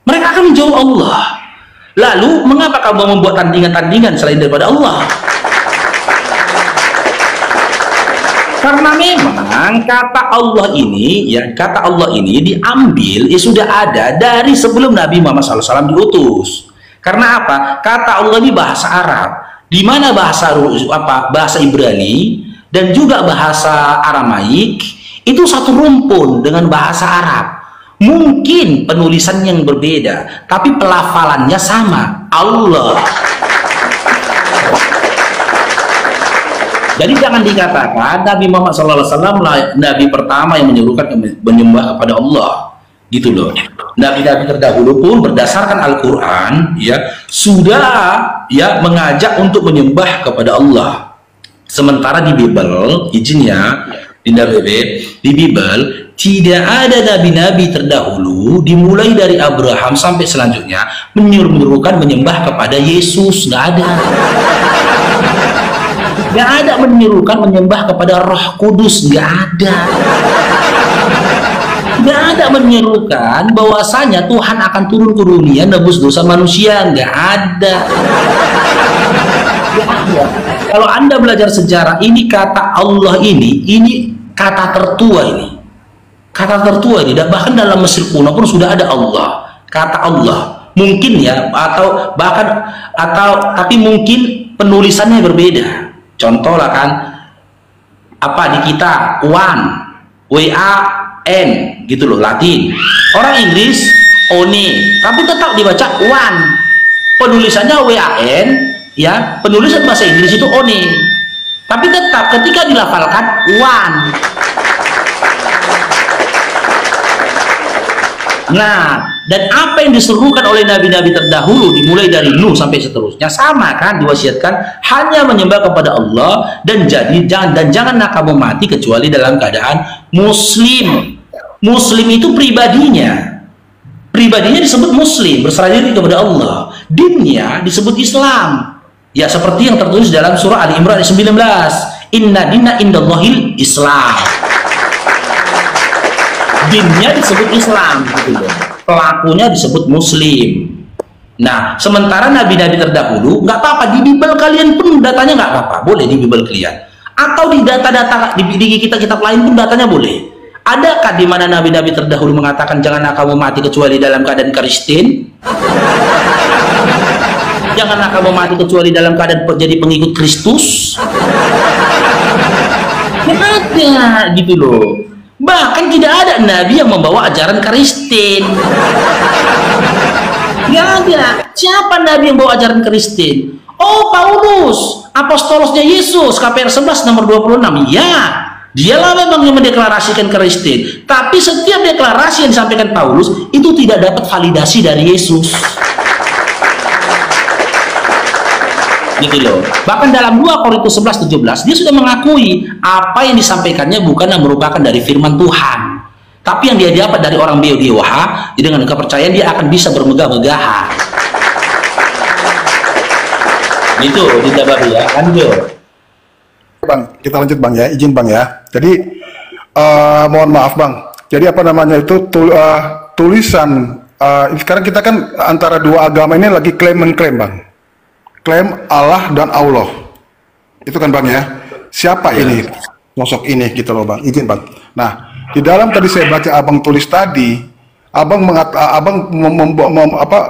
Mereka akan menjawab Allah. Lalu, mengapa kamu membuat tandingan-tandingan selain daripada Allah? Karena memang kata Allah ini, ya, kata Allah ini diambil, sudah ada dari sebelum Nabi Muhammad SAW diutus. Karena apa? Kata Allah ini bahasa Arab, di mana bahasa Ibrani dan juga bahasa Aramaik itu satu rumpun dengan bahasa Arab. Mungkin penulisan yang berbeda, tapi pelafalannya sama, Allah. Jadi jangan dikatakan Nabi Muhammad SAW Nabi pertama yang menyuruhkan menyembah kepada Allah, gitu loh. Nabi-nabi terdahulu pun berdasarkan Al-Quran, ya, sudah, ya, mengajak untuk menyembah kepada Allah. Sementara di Bible, izinnya, di Bible tidak ada nabi-nabi terdahulu dimulai dari Abraham sampai selanjutnya menyuruhkan menyembah kepada Yesus. Nggak ada. Nggak ada menyuruhkan menyembah kepada Roh Kudus. Nggak ada. Nggak ada menyerukan bahwasanya Tuhan akan turun ke dunia nebus dosa manusia. Nggak ada. Nggak ada. Kalau Anda belajar sejarah, ini kata Allah ini kata tertua ini. Kata tertua ini, dan bahkan dalam Mesir kuno pun sudah ada Allah. Kata Allah. Mungkin ya, tapi mungkin penulisannya berbeda. Contoh lah kan, apa di kita one, W-A-N gitu loh, Latin. Orang Inggris one, tapi tetap dibaca one. Penulisannya W-A-N, ya, penulisan bahasa Inggris itu one. Tapi tetap ketika dilafalkan one. Nah, dan apa yang diserukan oleh nabi-nabi terdahulu dimulai dari Nuh sampai seterusnya sama kan, diwasiatkan hanya menyembah kepada Allah dan janganlah kamu mati kecuali dalam keadaan muslim. Muslim itu pribadinya disebut muslim, berserah diri kepada Allah. Dinnya disebut Islam. Ya, seperti yang tertulis dalam surah Ali Imran ayat 19. Inna dina indallahil Islam. Dinnya disebut Islam, gitu loh. Pelakunya disebut Muslim. Nah, sementara nabi-nabi terdahulu nggak apa-apa, di Bible kalian pun datanya nggak apa-apa, boleh di Bible kalian. Atau di data-data di kitab-kitab lain pun datanya boleh. Adakah di mana nabi-nabi terdahulu mengatakan janganlah kamu mati kecuali dalam keadaan Kristen? Janganlah kamu mati kecuali dalam keadaan jadi pengikut Kristus? Nggak ada, gitu loh. Bahkan tidak ada nabi yang membawa ajaran Kristen. Nggak ada. Siapa nabi yang bawa ajaran Kristen? Oh, Paulus, apostolosnya Yesus, KPR 11 nomor 26. Ya, dialah memang yang mendeklarasikan Kristen. Tapi setiap deklarasi yang disampaikan Paulus itu tidak dapat validasi dari Yesus. Gitu loh. Bahkan dalam 2 Korintus 11:17 dia sudah mengakui apa yang disampaikannya bukan yang merupakan dari firman Tuhan, tapi yang dia dapat dari orang dewa. Jadi dengan kepercayaan dia akan bisa bermegah-megahan. Gitu, tidak baru ya, lanjut. Bang, kita lanjut Bang ya, izin Bang ya. Jadi mohon maaf Bang. Jadi apa namanya itu tulisan sekarang kita kan antara dua agama ini lagi klaim Bang. Klaim Allah dan Allah. Itu kan Bang ya. Siapa ini? Sosok ini gitu loh Bang. Izin Bang. Nah, di dalam tadi saya baca Abang tulis tadi, Abang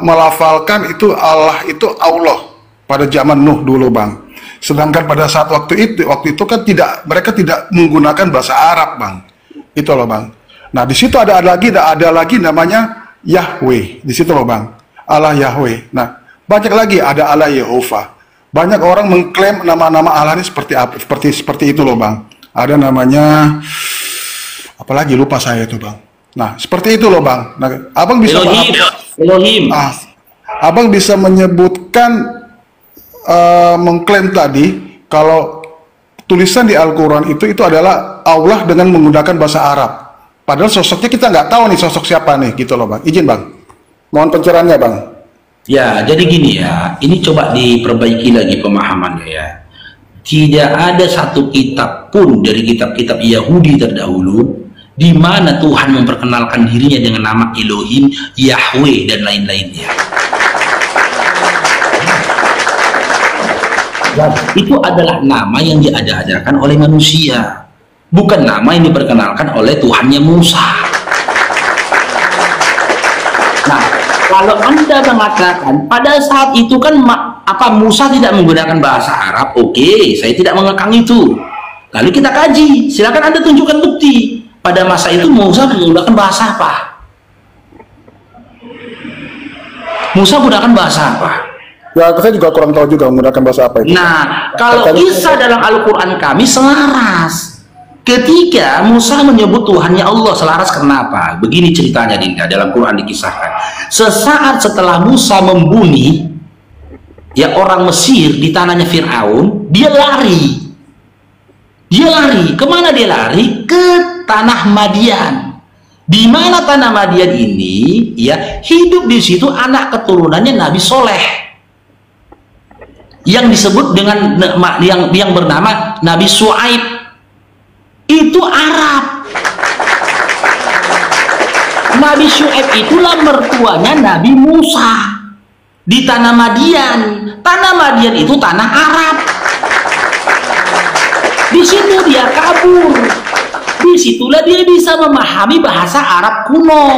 melafalkan itu Allah itu Allah pada zaman Nuh dulu Bang. Sedangkan pada saat waktu itu kan mereka tidak menggunakan bahasa Arab Bang. Itu loh Bang. Nah, di situ ada lagi namanya Yahweh. Di situ loh Bang. Allah Yahweh. Nah, banyak lagi ada Allah Yehova. Banyak orang mengklaim nama-nama Allah ini seperti itu loh Bang. Ada namanya apalagi lupa saya itu Bang. Nah, seperti itu loh Bang. Nah, Abang bisa Elohim. Abang bisa menyebutkan mengklaim tadi kalau tulisan di Al-Quran itu adalah Allah dengan menggunakan bahasa Arab. Padahal sosoknya kita nggak tahu nih sosok siapa nih, gitu loh Bang. Izin Bang, mohon pencerahannya Bang. Ya, jadi gini ya, ini coba diperbaiki lagi pemahamannya ya. Tidak ada satu kitab pun dari kitab-kitab Yahudi terdahulu di mana Tuhan memperkenalkan dirinya dengan nama Elohim, Yahweh, dan lain-lainnya. Dan itu adalah nama yang diajar-ajarkan oleh manusia, bukan nama yang diperkenalkan oleh Tuhannya Musa. Nah, kalau Anda mengatakan pada saat itu kan Musa tidak menggunakan bahasa Arab, oke, saya tidak mengekang itu. Lalu kita kaji, silakan Anda tunjukkan bukti. Pada masa itu Musa menggunakan bahasa apa? Musa menggunakan bahasa apa? Ya, saya juga kurang tahu juga menggunakan bahasa apa itu. Nah, kalau kisah dalam Al-Quran kami selaras. Ketika Musa menyebut Tuhannya Allah, selaras kenapa? Begini ceritanya Dinda, dalam Quran dikisahkan. Sesaat setelah Musa membunuh ya orang Mesir di tanahnya Fir'aun, dia lari. Dia lari. Kemana dia lari? Ke tanah Madian. Di mana tanah Madian ini ya hidup di situ anak keturunannya Nabi Soleh yang disebut dengan yang bernama Nabi Shu'aib. Itu Arab. Nabi Shu'aib itulah mertuanya Nabi Musa di tanah Madian. Tanah Madian itu tanah Arab. Di situ dia kabur. Disitulah dia bisa memahami bahasa Arab kuno.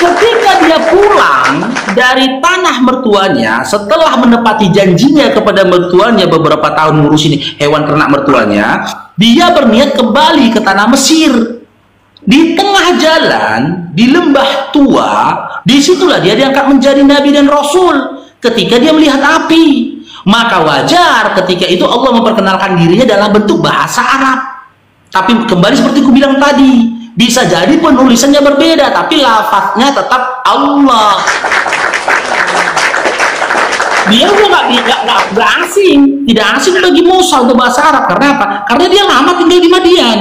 Ketika dia pulang dari tanah mertuanya, setelah menepati janjinya kepada mertuanya beberapa tahun ngurusin hewan ternak mertuanya, dia berniat kembali ke tanah Mesir. Di tengah jalan, di lembah tua, disitulah dia diangkat menjadi nabi dan rasul. Ketika dia melihat api, maka wajar ketika itu Allah memperkenalkan dirinya dalam bentuk bahasa Arab. Tapi kembali seperti ku bilang tadi, bisa jadi penulisannya berbeda, tapi lafaznya tetap Allah. Dia udah nggak asing, tidak asing bagi Musa untuk bahasa Arab. Karena apa? Karena dia lama tinggal di Madian,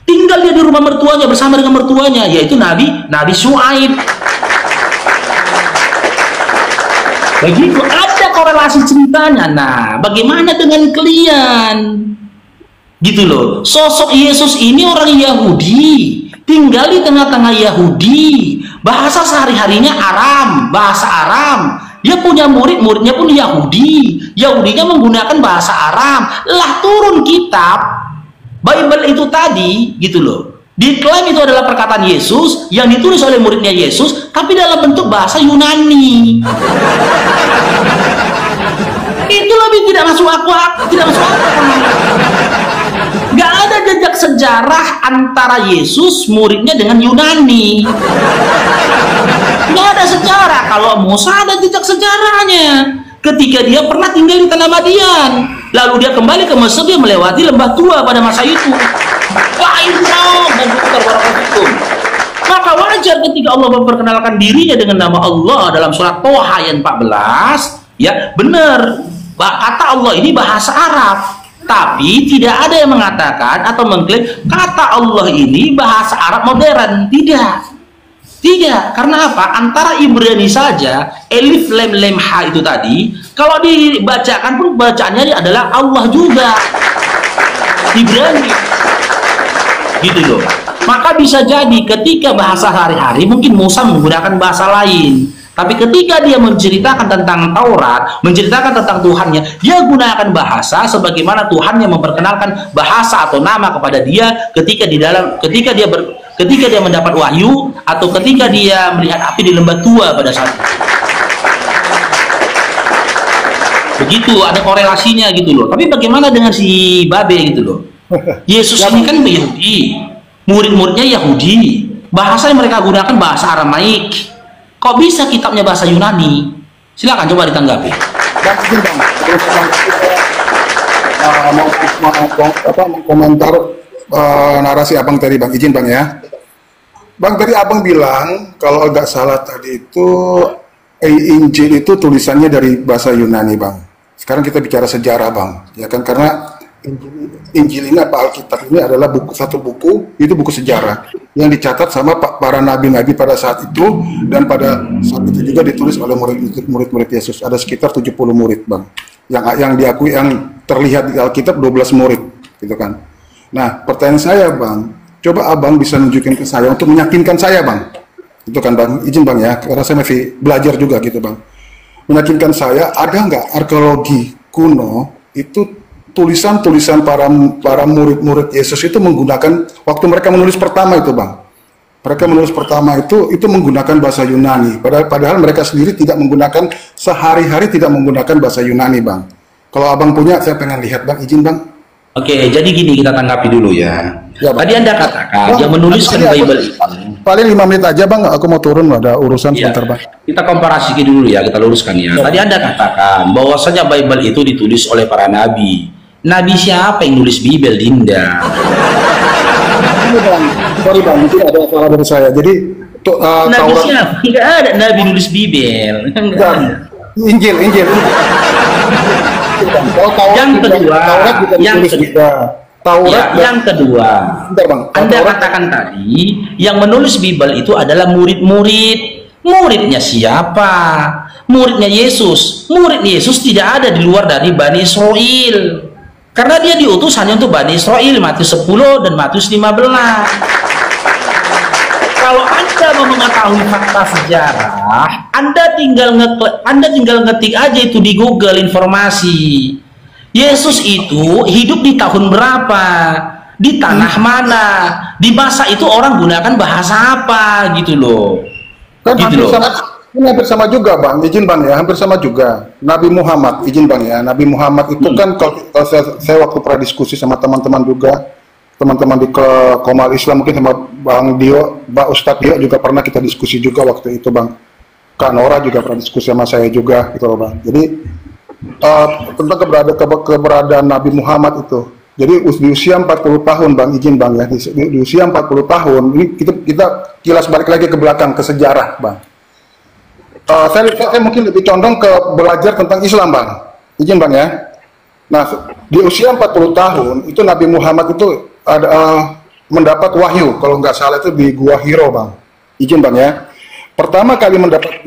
tinggal dia di rumah mertuanya bersama dengan mertuanya, yaitu Nabi Shu'aib. Begitu ada korelasi ceritanya. Nah, bagaimana dengan kalian? Gitu loh, sosok Yesus ini orang Yahudi, tinggal di tengah-tengah Yahudi, bahasa sehari-harinya Aram, bahasa Aram. Dia punya murid-muridnya pun Yahudi, Yahudinya menggunakan bahasa Aram. Lah turun kitab Bible itu tadi, gitu loh, diklaim itu adalah perkataan Yesus yang ditulis oleh muridnya Yesus, tapi dalam bentuk bahasa Yunani. Itu lebih tidak masuk akal, tidak masuk akal. Gak ada jejak sejarah antara Yesus muridnya dengan Yunani. Gak ada sejarah. Kalau Musa ada jejak sejarahnya. Ketika dia pernah tinggal di tanah Madian, lalu dia kembali ke Mesir, dia melewati lembah tua pada masa itu. Maka wajar ketika Allah memperkenalkan dirinya dengan nama Allah dalam surat Toha ayat 14, ya benar, kata Allah ini bahasa Arab. Tapi tidak ada yang mengatakan atau mengklaim kata Allah ini bahasa Arab modern. Tidak, karena apa? Antara Ibrani saja, Elif Lem Lem Ha itu tadi, kalau dibacakan pun bacaannya adalah Allah juga, Ibrani, gitu loh. Maka bisa jadi ketika bahasa hari-hari mungkin Musa menggunakan bahasa lain, tapi ketika dia menceritakan tentang Taurat, menceritakan tentang Tuhannya, dia gunakan bahasa sebagaimana Tuhannya memperkenalkan bahasa atau nama kepada dia ketika dia mendapat wahyu atau ketika dia melihat api di lembah tua pada saat itu. Begitu, ada korelasinya gitu loh. Tapi bagaimana dengan si Babe gitu loh? Yesus ini kan Yahudi, murid-muridnya Yahudi, bahasa yang mereka gunakan bahasa Aramaik. Kok bisa kitabnya bahasa Yunani? Silakan coba ditanggapi. Mau komentar narasi abang tadi bang, izin bang ya. Bang, tadi abang bilang kalau nggak salah tadi itu Injil itu tulisannya dari bahasa Yunani, Bang. Sekarang kita bicara sejarah, Bang. Ya kan, karena Injil ini apa Alkitab ini adalah satu buku, itu buku sejarah yang dicatat sama para nabi-nabi pada saat itu, dan pada saat itu juga ditulis oleh murid-murid Yesus. Ada sekitar 70 murid, Bang. Yang diakui, yang terlihat di Alkitab 12 murid, gitu kan. Nah, pertanyaan saya, Bang, coba abang bisa nunjukin ke saya untuk meyakinkan saya, Bang. Itu kan, Bang, izin Bang ya, karena saya masih belajar juga gitu, Bang. Meyakinkan saya, ada nggak arkeologi kuno itu tulisan-tulisan para murid-murid Yesus itu menggunakan, waktu mereka menulis pertama itu, Bang. Mereka menulis pertama itu menggunakan bahasa Yunani. Padahal mereka sendiri tidak menggunakan, sehari-hari tidak menggunakan bahasa Yunani, Bang. Kalau abang punya, saya pengen lihat, Bang, izin, Bang. Oke, jadi gini, kita tanggapi dulu ya. Tadi Anda katakan yang menuliskan Bible itu paling 5 menit aja, Bang, aku mau turun, ada urusan sebentar, Bang. Kita komparasi dulu ya, kita luruskan ya. Tadi Anda katakan bahwasanya Bible itu ditulis oleh para nabi. Nabi siapa yang nulis Bible, Dinda? Bang, sorry, Bang, mungkin ada salah dari saya. Jadi nabi siapa? Enggak ada nabi nulis Bible. Enggak. Injil. Yang kedua, Anda katakan tadi yang menulis Bible itu adalah murid-murid. Muridnya siapa? Muridnya Yesus. Murid Yesus tidak ada di luar dari Bani Israel, karena dia diutus hanya untuk Bani Israel, Matius 10 dan Matius 15. Kalau Anda mau mengetahui fakta sejarah, Anda tinggal ngetik aja itu di Google informasi. Yesus itu hidup di tahun berapa? Di tanah mana? Di masa itu orang gunakan bahasa apa gitu loh. Kan gitu hampir sama juga, Bang. Izin, Bang ya, hampir sama juga. Nabi Muhammad, izin, Bang ya. Nabi Muhammad itu kan kalau saya waktu pernah diskusi sama teman-teman juga, teman-teman di Komal Islam, mungkin sama Bang Dio, Mbak Ustadz Dio juga pernah kita diskusi juga waktu itu, Bang. Kak Nora juga pernah diskusi sama saya juga gitu loh, Bang. Jadi tentang keberadaan Nabi Muhammad itu. Jadi di usia 40 tahun, Bang, izin, Bang ya. Di usia 40 tahun, ini kita kilas balik lagi ke belakang, ke sejarah, Bang. Saya mungkin lebih condong ke belajar tentang Islam, Bang. Izin, Bang ya. Nah, di usia 40 tahun itu Nabi Muhammad itu mendapat wahyu, kalau nggak salah itu di Gua Hiro, Bang. Izin, Bang ya. Pertama kali mendapat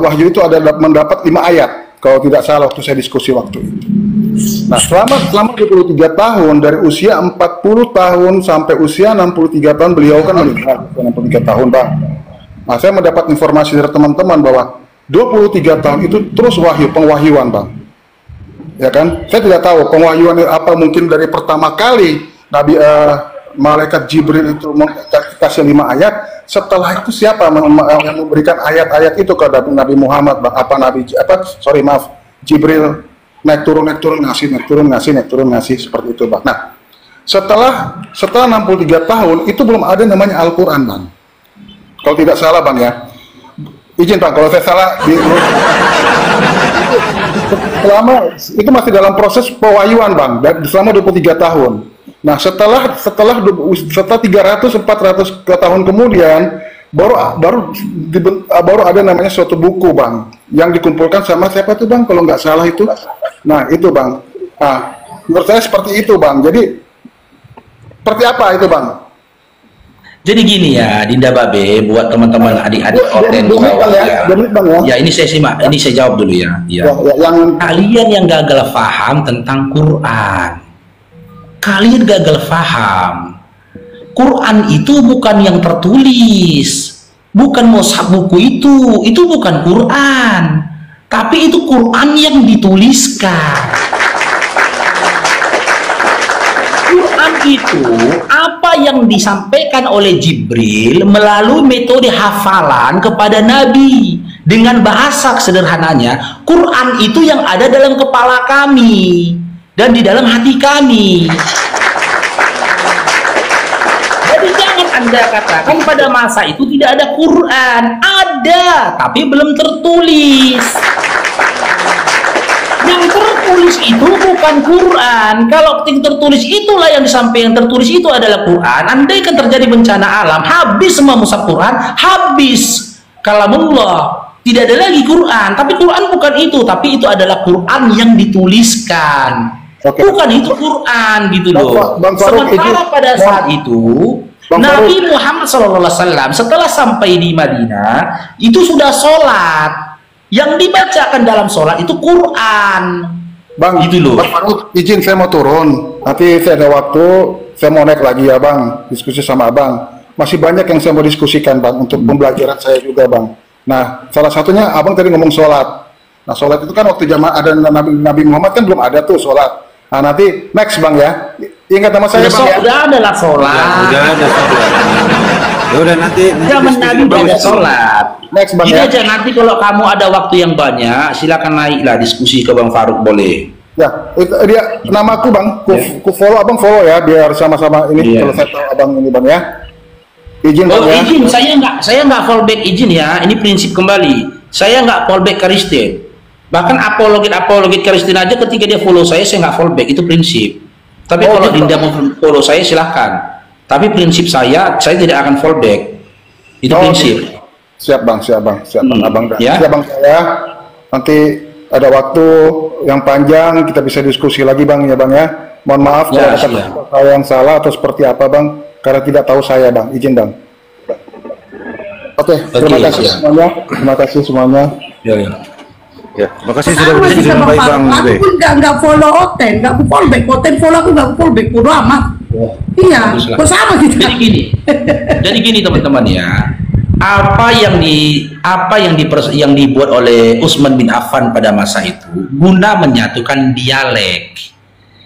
wahyu itu adalah mendapat 5 ayat, kalau tidak salah waktu saya diskusi waktu itu. Nah, selama 23 tahun, dari usia 40 tahun sampai usia 63 tahun, beliau kan meninggal 63 tahun, Bang. Nah, saya mendapat informasi dari teman-teman bahwa 23 tahun itu terus pengwahyuan, Bang. Ya kan? Saya tidak tahu pengwahyuan apa, mungkin dari pertama kali malaikat Jibril itu kasih 5 ayat. Setelah itu siapa yang memberikan ayat-ayat itu ke Nabi Muhammad, Bang? Jibril naik turun ngasih seperti itu, Bang. Nah, setelah 63 tahun itu belum ada namanya Al-Qur'an, Bang. Kalau tidak salah, Bang ya. Izin, Bang, kalau saya salah selama itu masih dalam proses pewahyuan, Bang, selama 23 tahun. Nah, setelah 300-400 tahun kemudian baru ada namanya suatu buku, Bang, yang dikumpulkan sama siapa tuh, Bang, kalau nggak salah itu. Nah, itu, Bang. Nah, menurut saya seperti itu, Bang. Jadi seperti apa itu, Bang? Jadi gini ya, Dinda Babe, buat teman-teman adik-adik konten ya, ini saya simak, ini saya jawab dulu ya. Kalian yang gagal paham tentang Quran, kalian gagal paham. Quran itu bukan yang tertulis, bukan mushaf buku itu bukan Quran, tapi itu Quran yang dituliskan. Quran itu apa yang disampaikan oleh Jibril melalui metode hafalan kepada Nabi. Dengan bahasa sederhananya, Quran itu yang ada dalam kepala kami dan di dalam hati kami. Jadi jangan Anda katakan pada masa itu tidak ada Quran. Ada, tapi belum tertulis. Yang tertulis tertulis itu bukan Quran. Kalau yang tertulis itulah yang disampaikan, tertulis itu adalah Quran. Andai kan terjadi bencana alam, habis semua mushaf Quran, habis kalamullah. Tidak ada lagi Quran. Tapi Quran bukan itu, tapi itu adalah Quran yang dituliskan. Bukan itu Quran gitu loh. Sementara pada saat itu Nabi Muhammad SAW setelah sampai di Madinah itu sudah sholat. Yang dibacakan dalam sholat itu Quran. Bang, gitu loh. Bang Faruk, izin saya mau turun. Nanti saya ada waktu, saya mau naik lagi ya Bang, diskusi sama Abang. Masih banyak yang saya mau diskusikan Bang untuk pembelajaran saya juga Bang. Nah, salah satunya Abang tadi ngomong sholat. Nah, sholat itu kan waktu zaman ada Nabi Muhammad kan belum ada tuh sholat. Nah, nanti next Bang ya. Ingat nama saya Bang ya. Udah ada lah sholat. Udah ada sholat. Ya udah nanti zaman Nabi ada sholat. Next Bang Gini ya. aja, nanti kalau kamu ada waktu yang banyak, silakan naiklah diskusi ke Bang Faruk, boleh. Ya, itu dia namaku Bang. Ku follow Abang, follow ya biar sama-sama ini kalau saya tahu Abang ini Bang ya. Izin Bang ya. Izin, saya nggak fallback izin ya. Ini prinsip kembali. Saya nggak fallback Kristen. Bahkan apologet Kristen aja ketika dia follow saya nggak fallback, itu prinsip. Tapi kalau Dinda mau follow saya silahkan. Tapi prinsip saya tidak akan fallback. Itu prinsip. Siap Bang, siap Bang, siap Bang Abang dah. Ya? Siap Bang saya. Nanti ada waktu yang panjang kita bisa diskusi lagi Bang ya Bang ya. Mohon maaf kalau ada saya yang salah atau seperti apa Bang. Karena tidak tahu saya Bang, izin Bang. Oke, terima kasih semuanya. Terima kasih semuanya. Ya, terima kasih sudah berdiskusi dengan baik Bang. Aku pun nggak follow Oten, nggak fallback. Oten follow aku nggak fallback, bodo amat. Iya, kok sama gitu. Jadi gini teman-teman ya. Apa yang dibuat oleh Utsman bin Affan pada masa itu guna menyatukan dialek.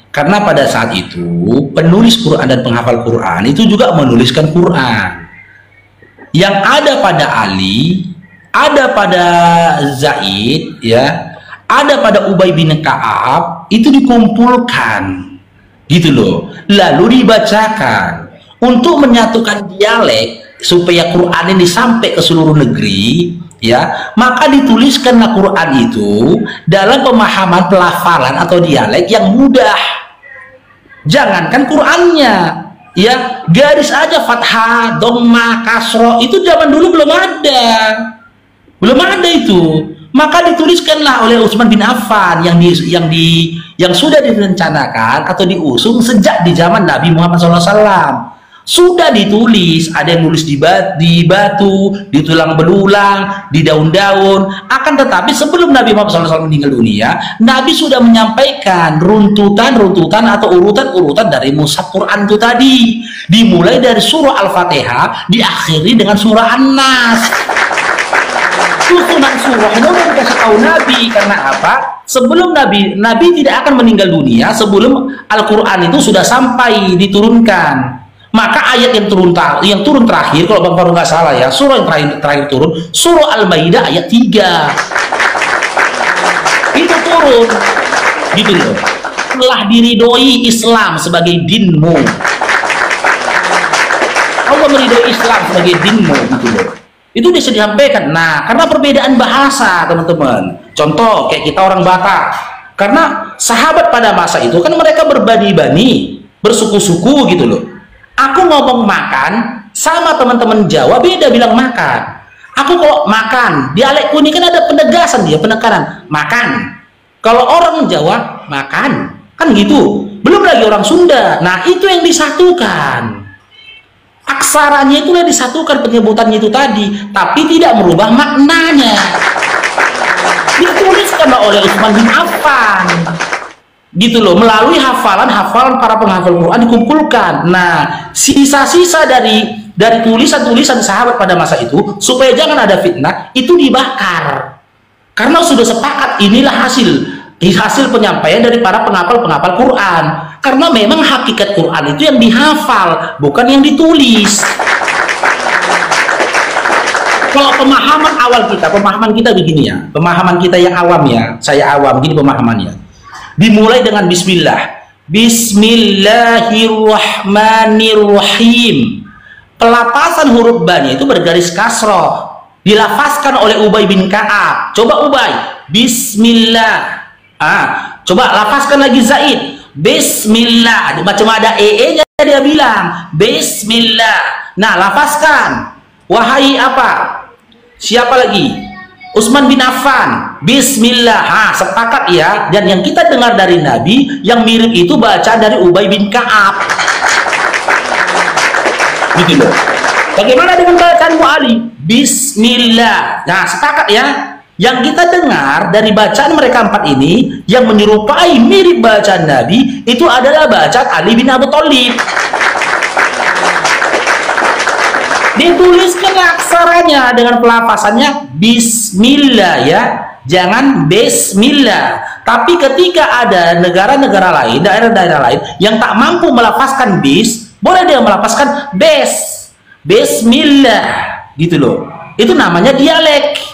Karena pada saat itu penulis Quran dan penghafal Quran itu juga menuliskan Quran. Yang ada pada Ali, ada pada Zaid, ya, ada pada Ubay bin Ka'ab, itu dikumpulkan, gitu loh. Lalu dibacakan untuk menyatukan dialek supaya Quran ini sampai ke seluruh negeri, ya. Maka dituliskanlah Quran itu dalam pemahaman pelafalan atau dialek yang mudah. Jangankan Qurannya, ya, garis aja fathah, dhammah, kasroh itu zaman dulu belum ada itu. Maka dituliskanlah oleh Utsman bin Affan yang sudah direncanakan atau diusung sejak di zaman Nabi Muhammad SAW. Sudah ditulis, ada yang nulis di batu, di tulang belulang, di daun-daun. Akan tetapi sebelum Nabi Muhammad SAW meninggal dunia, Nabi sudah menyampaikan runtutan atau urutan-urutan dari mushaf Quran itu tadi. Dimulai dari surah Al-Fatihah, diakhiri dengan surah An-Nas. Susunan surahnya udah dikasih tahu Nabi. Karena apa? Sebelum Nabi tidak akan meninggal dunia sebelum Al-Quran itu sudah sampai diturunkan. Maka ayat yang turun terakhir, kalau Bang Faruk nggak salah ya, surah yang terakhir turun, surah Al-Maidah ayat 3. Itu turun, gitu loh. Telah diridhoi Islam sebagai dinmu. Allah meridhoi Islam sebagai dinmu, gitu loh. Itu bisa disampaikan. Nah, karena perbedaan bahasa, teman-teman. Contoh, kayak kita orang Batak. Karena sahabat pada masa itu kan mereka berbani-bani, bersuku-suku gitu loh. Aku ngomong makan sama teman-teman Jawa beda bilang makan. Aku kalau makan, dialekku ini kan ada penegasan dia, penekanan. Makan. Kalau orang Jawa makan, kan gitu. Belum lagi orang Sunda. Nah, itu yang disatukan. Aksaranya itulah disatukan, penyebutannya itu tadi, tapi tidak merubah maknanya. Dituliskan oleh Utsman bin Affan. Gitu loh, melalui hafalan para penghafal Quran dikumpulkan. Nah, sisa-sisa dari tulisan-tulisan sahabat pada masa itu supaya jangan ada fitnah itu dibakar. Karena sudah sepakat inilah hasil penyampaian dari para penghafal Quran. Karena memang hakikat Quran itu yang dihafal, bukan yang ditulis. Kalau pemahaman kita begini ya, pemahaman kita yang awam ya, saya awam, gini pemahamannya. Dimulai dengan bismillah. Bismillahirrahmanirrahim. Pelapasan huruf ba-nya itu bergaris kasroh. Dilafazkan oleh Ubay bin Ka'ab. Coba Ubay. Bismillah. Coba lafazkan lagi Zaid. Bismillah. Macam ada nya dia bilang. Bismillah. Nah, lafazkan. Wahai apa? Siapa lagi? Utsman bin Affan. Bismillah. Ha, sepakat ya. Dan yang kita dengar dari Nabi yang mirip itu bacaan dari Ubay bin Ka'ab. Gitu loh. Bagaimana dengan bacaan Ali? Bismillah. Nah, sepakat ya. Yang kita dengar dari bacaan mereka empat ini yang menyerupai mirip bacaan Nabi itu adalah bacaan Ali bin Abi Thalib. Dituliskan aksaranya dengan pelafasannya Bismillah ya, jangan Bismillah. Tapi ketika ada negara-negara lain, daerah-daerah lain yang tak mampu melafazkan bis, boleh dia melafazkan Bismillah, gitu loh. Itu namanya dialek.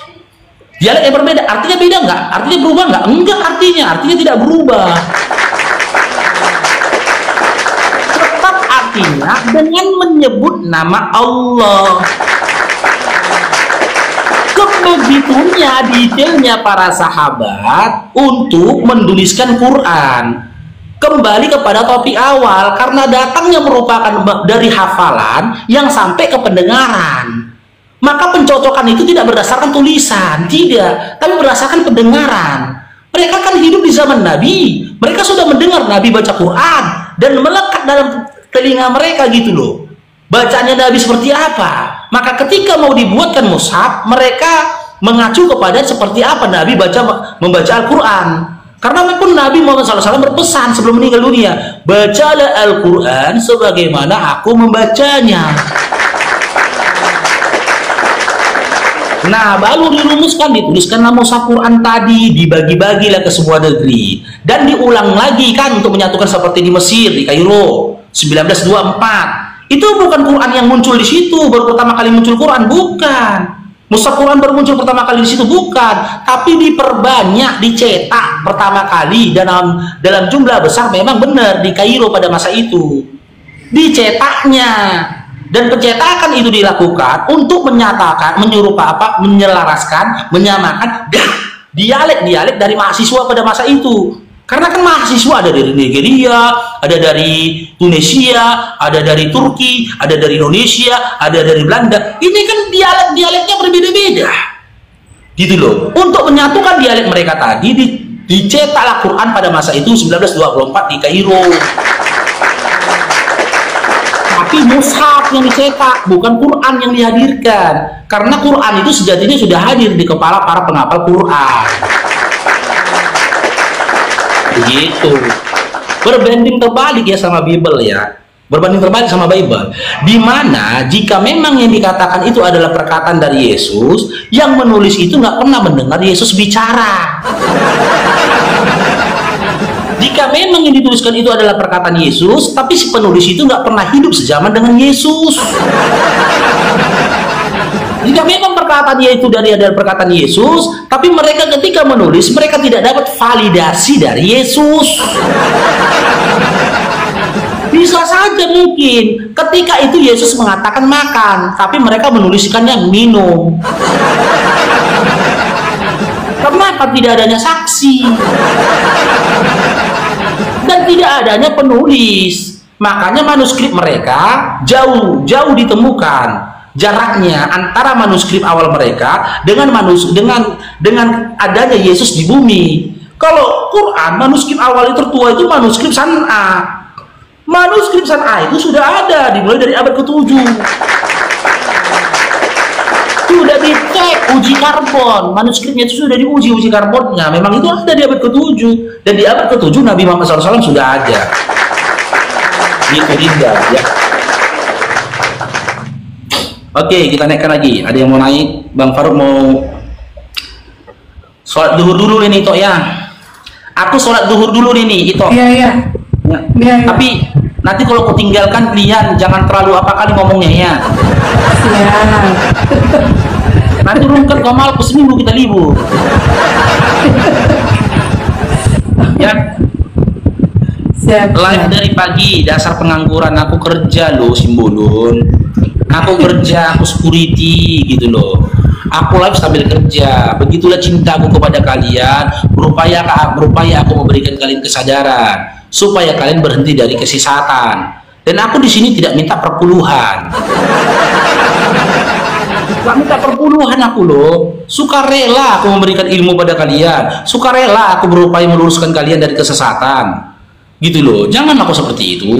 Dialek yang berbeda, artinya beda nggak? Artinya berubah nggak? Enggak, artinya tidak berubah. Tetap artinya dengan menyebut nama Allah. Kebegitunya detailnya para sahabat untuk menuliskan Quran. Kembali kepada topik awal, karena datangnya merupakan dari hafalan yang sampai ke pendengaran. Maka pencocokan itu tidak berdasarkan tulisan, tidak, tapi berdasarkan pendengaran. Mereka kan hidup di zaman Nabi, mereka sudah mendengar Nabi baca Quran dan melekat dalam telinga mereka gitu loh. Bacaannya Nabi seperti apa? Maka ketika mau dibuatkan mushaf, mereka mengacu kepada seperti apa Nabi membaca Al-Quran. Karena pun Nabi Muhammad SAW berpesan sebelum meninggal dunia, bacalah Al-Quran sebagaimana aku membacanya. Nah, baru dirumuskan, dituliskanlah mushaf Quran tadi, dibagi-bagilah ke semua negeri, dan diulang lagi kan untuk menyatukan seperti di Mesir, di Kairo 1924. Itu bukan Quran yang muncul di situ baru pertama kali muncul Quran, bukan. Mushaf Quran baru muncul pertama kali di situ, bukan, tapi diperbanyak, dicetak pertama kali dalam jumlah besar. Memang benar di Kairo pada masa itu dicetaknya. Dan pencetakan itu dilakukan untuk menyatakan, menyelaraskan, menyamakan dialek-dialek dari mahasiswa pada masa itu. Karena kan mahasiswa ada dari Nigeria, ada dari Tunisia, ada dari Turki, ada dari Indonesia, ada dari Belanda. Ini kan dialek-dialeknya berbeda-beda. Gitu loh. Untuk menyatukan dialek mereka tadi, dicetaklah Quran pada masa itu 1924 di Kairo. Tapi mushaf yang dicetak, bukan Quran yang dihadirkan. Karena Quran itu sejatinya sudah hadir di kepala para penghafal Quran. Begitu. Berbanding terbalik ya sama Bible ya. Berbanding terbalik sama Bible. Dimana jika memang yang dikatakan itu adalah perkataan dari Yesus, yang menulis itu nggak pernah mendengar Yesus bicara. Jika memang yang dituliskan itu adalah perkataan Yesus, tapi si penulis itu nggak pernah hidup sejaman dengan Yesus. Jika memang perkataannya itu adalah perkataan Yesus, tapi mereka ketika menulis, mereka tidak dapat validasi dari Yesus. Bisa saja mungkin ketika itu Yesus mengatakan makan, tapi mereka menuliskannya minum. Kenapa tidak adanya saksi? Dan tidak adanya penulis. Makanya manuskrip mereka jauh ditemukan jaraknya antara manuskrip awal mereka dengan adanya Yesus di bumi. Kalau Quran, manuskrip awal itu tertua itu manuskrip San'a. Manuskrip San'a itu sudah ada dimulai dari abad ke-7. Sudah dicek uji karbon, manuskripnya itu sudah diuji karbonnya, memang itu ada di abad ke-7, dan di abad ke-7 Nabi Muhammad SAW sudah ada. Gitu juga ya. Oke, kita naikkan lagi. Ada yang mau naik? Bang Faruk mau sholat duhur dulu ini Ito ya. Aku sholat duhur dulu ini Ito. Iya. Tapi nanti kalau kau tinggalkan kalian jangan terlalu apa kali ngomongnya ya. Nanti rungkat kau malam seminggu kita libur. Ya. Siap. Live dari pagi, dasar pengangguran, aku kerja loh Simbulun. Aku kerja, aku security gitu loh. Aku live sambil kerja. Begitulah cintaku kepada kalian. Berupaya aku memberikan kalian kesadaran supaya kalian berhenti dari kesesatan. Dan aku di sini tidak minta perpuluhan. Gak minta perpuluhan aku loh. Sukarela aku memberikan ilmu pada kalian. Sukarela aku berupaya meluruskan kalian dari kesesatan. Gitu loh. Jangan aku seperti itu.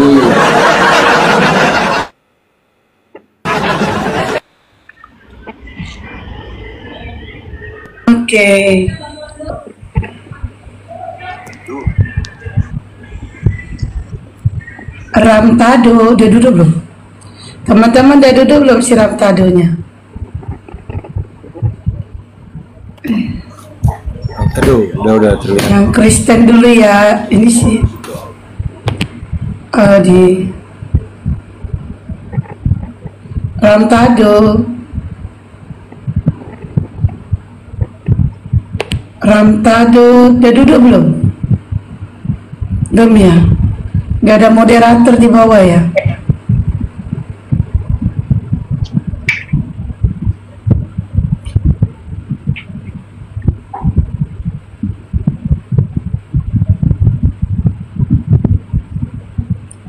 Oke. Ramtado udah duduk belum? Teman-teman udah duduk belum si Ramtadonya? Aduh, udah terlihat. Yang Kristen dulu ya. Ini sih di Ramtado. Ramtado udah duduk belum? Belum ya? Gak ada moderator di bawah ya?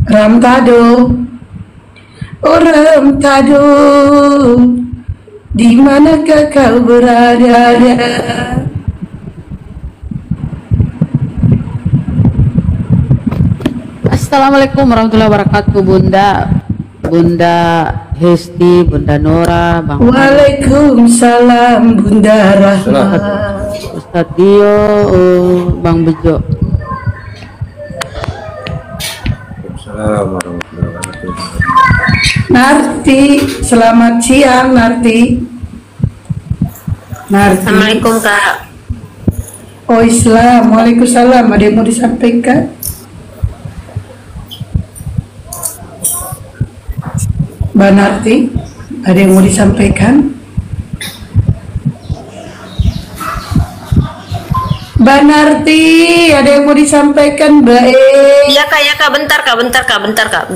Ramtado, oh Ramtado, di manakah kau berada? Assalamualaikum warahmatullahi wabarakatuh, Bunda Hesti, Bunda Nora, Bang. Waalaikumsalam Bunda Rahma. Ustadz Dio, Bang Bejo. Assalamualaikum warahmatullahi wabarakatuh. Narti, selamat siang Narti. Assalamualaikum Kak. Oh Islam, waalaikumsalam. Ada yang mau disampaikan? Mbak Narti, ada yang mau disampaikan? Mbak Narti, ada yang mau disampaikan, Mbak Iya Kak, ya Kak, bentar Kak.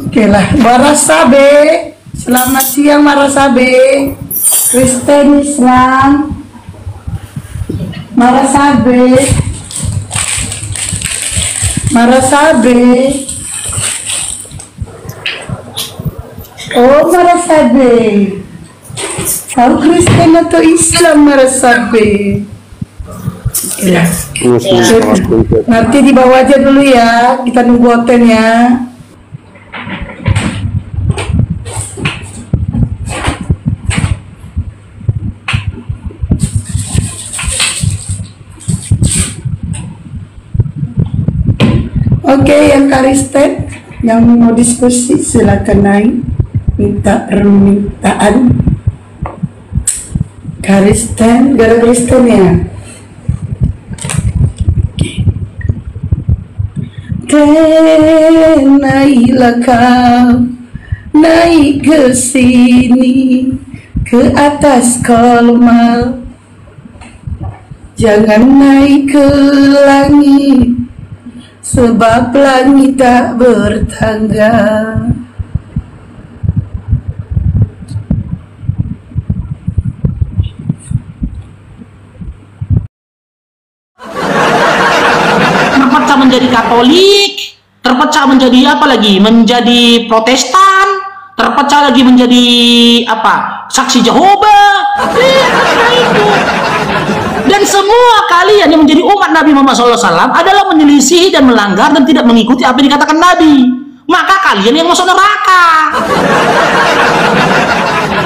Oke lah, Marasabe, selamat siang Marasabe, Kristen Islam, Marasabe, oh Marasabe, kau Kristen atau Islam Marasabe? Nanti di bawah aja dulu ya, kita nunggu hotel ya. Oke, yang Kristen yang mau diskusi silakan naik, minta permintaan. Kristen, gara Kristen ya. Naiklah kau, naik ke sini, ke atas kolmal, jangan naik ke langit, sebab langit tak bertangga. Terpecah menjadi Katolik, terpecah menjadi apa lagi? Menjadi Protestan, terpecah lagi menjadi apa? Saksi Jehovah. Itu. Dan semua kalian yang menjadi umat Nabi Muhammad SAW adalah menyelisihi dan melanggar dan tidak mengikuti apa yang dikatakan Nabi. Maka kalian yang masuk neraka.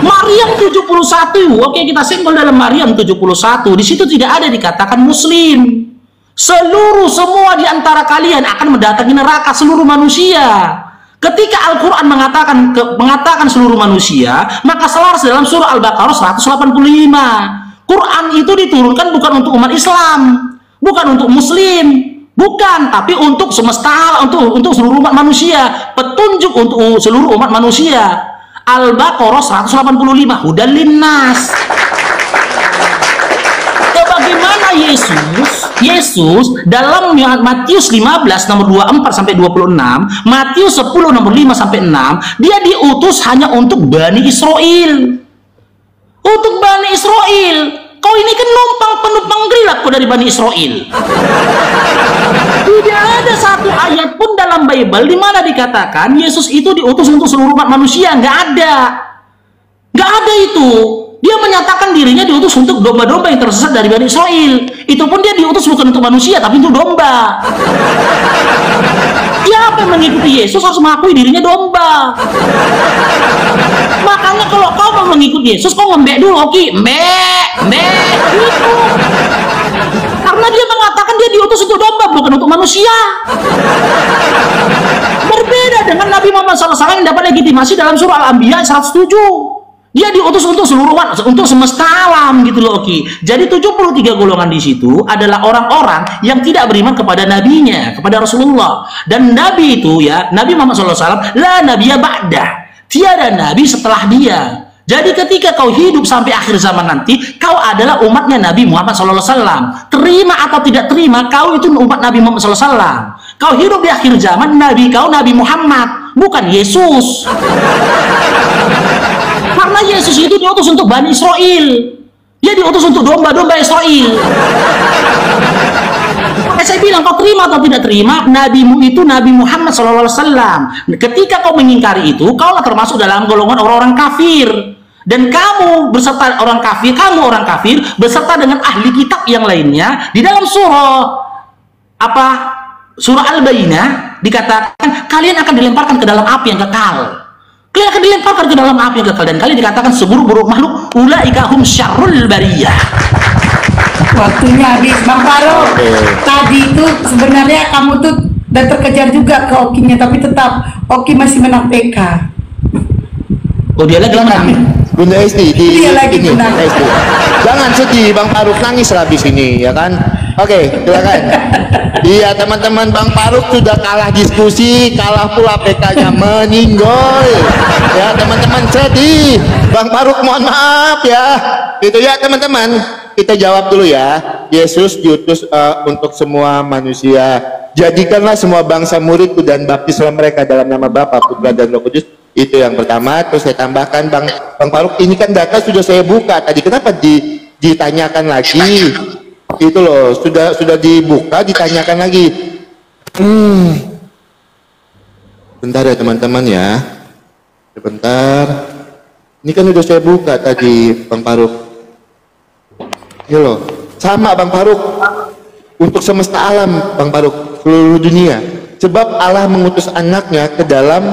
Maryam 71, oke kita senggol dalam Maryam 71. Di situ tidak ada dikatakan Muslim. Semua di antara kalian akan mendatangi neraka, seluruh manusia. Ketika Al-Quran mengatakan seluruh manusia, maka selaras dalam surah Al-Baqarah 185. Quran itu diturunkan bukan untuk umat Islam, bukan untuk Muslim, bukan, tapi untuk semesta, untuk seluruh umat manusia. Petunjuk untuk seluruh umat manusia. Al-Baqarah 185, hudan linnas. Bagaimana Karena Yesus dalam Matius 15 nomor 24 sampai 26, Matius 10 nomor 5 sampai 6, dia diutus hanya untuk Bani Israel. Untuk Bani Israel. Kau ini kan penumpang gelap kau dari Bani Israel. Tidak ada satu ayat pun dalam Bible di mana dikatakan Yesus itu diutus untuk seluruh umat manusia. Nggak ada. Nggak ada itu. Dia menyatakan dirinya diutus untuk domba-domba yang tersesat dari Bani Israel. Itu pun dia diutus bukan untuk manusia, tapi untuk domba. Siapa yang mengikuti Yesus harus mengakui dirinya domba. Makanya kalau kau mau mengikuti Yesus, kau ngembek dulu, oke? Mbek, gitu. Karena dia mengatakan dia diutus untuk domba, bukan untuk manusia. Berbeda dengan Nabi Muhammad SAW yang dapat legitimasi dalam surah Al-Anbiya 107. Dia diutus untuk seluruh untuk semesta alam gitu loh, oke. Jadi 73 golongan di situ adalah orang-orang yang tidak beriman kepada nabinya, kepada Rasulullah. Dan nabi itu ya, Nabi Muhammad SAW, la nabiyya ba'dah. Tiada nabi setelah dia. Jadi ketika kau hidup sampai akhir zaman nanti, kau adalah umatnya Nabi Muhammad SAW. Terima atau tidak terima, kau itu umat Nabi Muhammad SAW. Kau hidup di akhir zaman, nabi kau Nabi Muhammad, bukan Yesus. Karena Yesus itu diutus untuk Bani Israel. Dia diutus untuk domba-domba Israel. Saya bilang, kau terima atau tidak terima, nabimu itu Nabi Muhammad SAW. Ketika kau mengingkari itu, kaulah termasuk dalam golongan orang-orang kafir. Dan kamu beserta orang kafir beserta dengan ahli kitab yang lainnya di dalam surah Al-Bayyinah dikatakan kalian akan dilemparkan ke dalam api yang kekal. Kalian akan dilemparkan ke dalam api yang kekal, dan kalian dikatakan seburuk-buruk makhluk, ulaika hum syarrul bariyah. Waktunya habis, Bang Farouk. Tadi itu sebenarnya kamu tuh udah terkejar juga ke Okinya, tapi tetap Oki masih menang PK. Oh, dia lagi menang. Bunda Esti dia lagi menang. Jangan sedih, Bang Farouk nangis habis ini, ya kan? Oke, silakan. Iya, teman-teman, Bang Farouk sudah kalah diskusi, kalah pula PK-nya meninggal. Ya, teman-teman sedih. Bang Farouk mohon maaf ya. Gitu ya, teman-teman. Kita jawab dulu ya. Yesus diutus untuk semua manusia. Jadikanlah semua bangsa muridku dan baptislah mereka dalam nama Bapa, Putra dan Roh Kudus. Itu yang pertama. Terus saya tambahkan, Bang Farouk, ini kan data sudah saya buka tadi, kenapa ditanyakan lagi? Itu loh, sudah dibuka, ditanyakan lagi. Bentar ya teman-teman ya. Sebentar. Ini kan sudah saya buka tadi, Bang Farouk. Ini loh, sama Bang Farouk. Untuk semesta alam, Bang Farouk, seluruh dunia. Sebab Allah mengutus anaknya ke dalam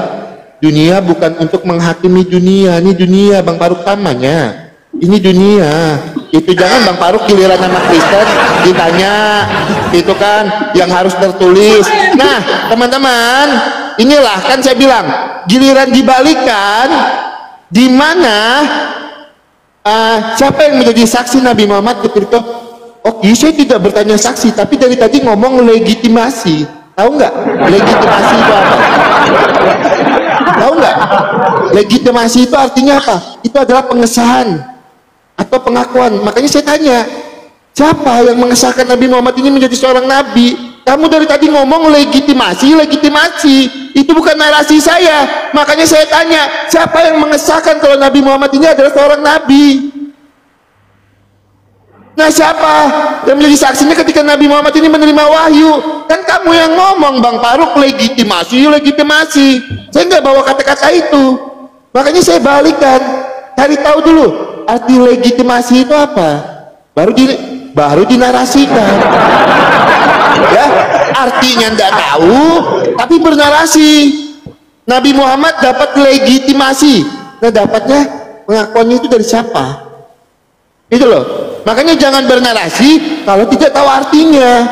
dunia bukan untuk menghakimi dunia. Ini dunia, Bang Farouk, tamanya. Ini dunia. Itu jangan Bang Farouk giliran nama Kristen ditanya, itu kan yang harus tertulis. Nah, teman-teman, inilah kan saya bilang, giliran dibalikan, di mana siapa yang menjadi saksi Nabi Muhammad ketika saya tidak bertanya saksi, tapi dari tadi ngomong legitimasi. Tahu nggak legitimasi itu apa? Tahu nggak? Legitimasi itu artinya apa? Itu adalah pengesahan atau pengakuan. Makanya saya tanya, siapa yang mengesahkan Nabi Muhammad ini menjadi seorang nabi? Kamu dari tadi ngomong legitimasi. Itu bukan narasi saya. Makanya saya tanya, siapa yang mengesahkan kalau Nabi Muhammad ini adalah seorang nabi? Nah, siapa yang menjadi saksinya ketika Nabi Muhammad ini menerima wahyu? Kan kamu yang ngomong, Bang Farouk, legitimasi. Saya nggak bawa kata-kata itu. Makanya saya balikan, cari tahu dulu arti legitimasi itu apa, baru dinarasikan. Ya, artinya nggak tahu tapi bernarasi. Nabi Muhammad dapat legitimasi. Nah, dapatnya pengakuannya itu dari siapa? Itu loh. Makanya jangan bernarasi kalau tidak tahu artinya.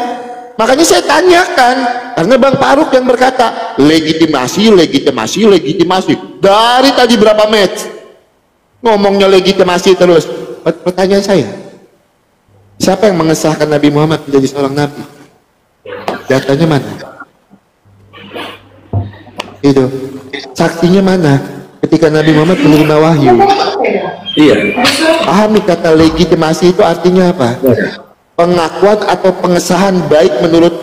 Makanya saya tanyakan, karena Bang Farouk yang berkata legitimasi. Dari tadi berapa match ngomongnya legitimasi terus. Pertanyaan saya, siapa yang mengesahkan Nabi Muhammad menjadi seorang nabi? Datanya mana? Itu saksinya mana ketika Nabi Muhammad menerima wahyu? Iya. Pahami kata legitimasi itu artinya apa? pengakuan atau pengesahan baik menurut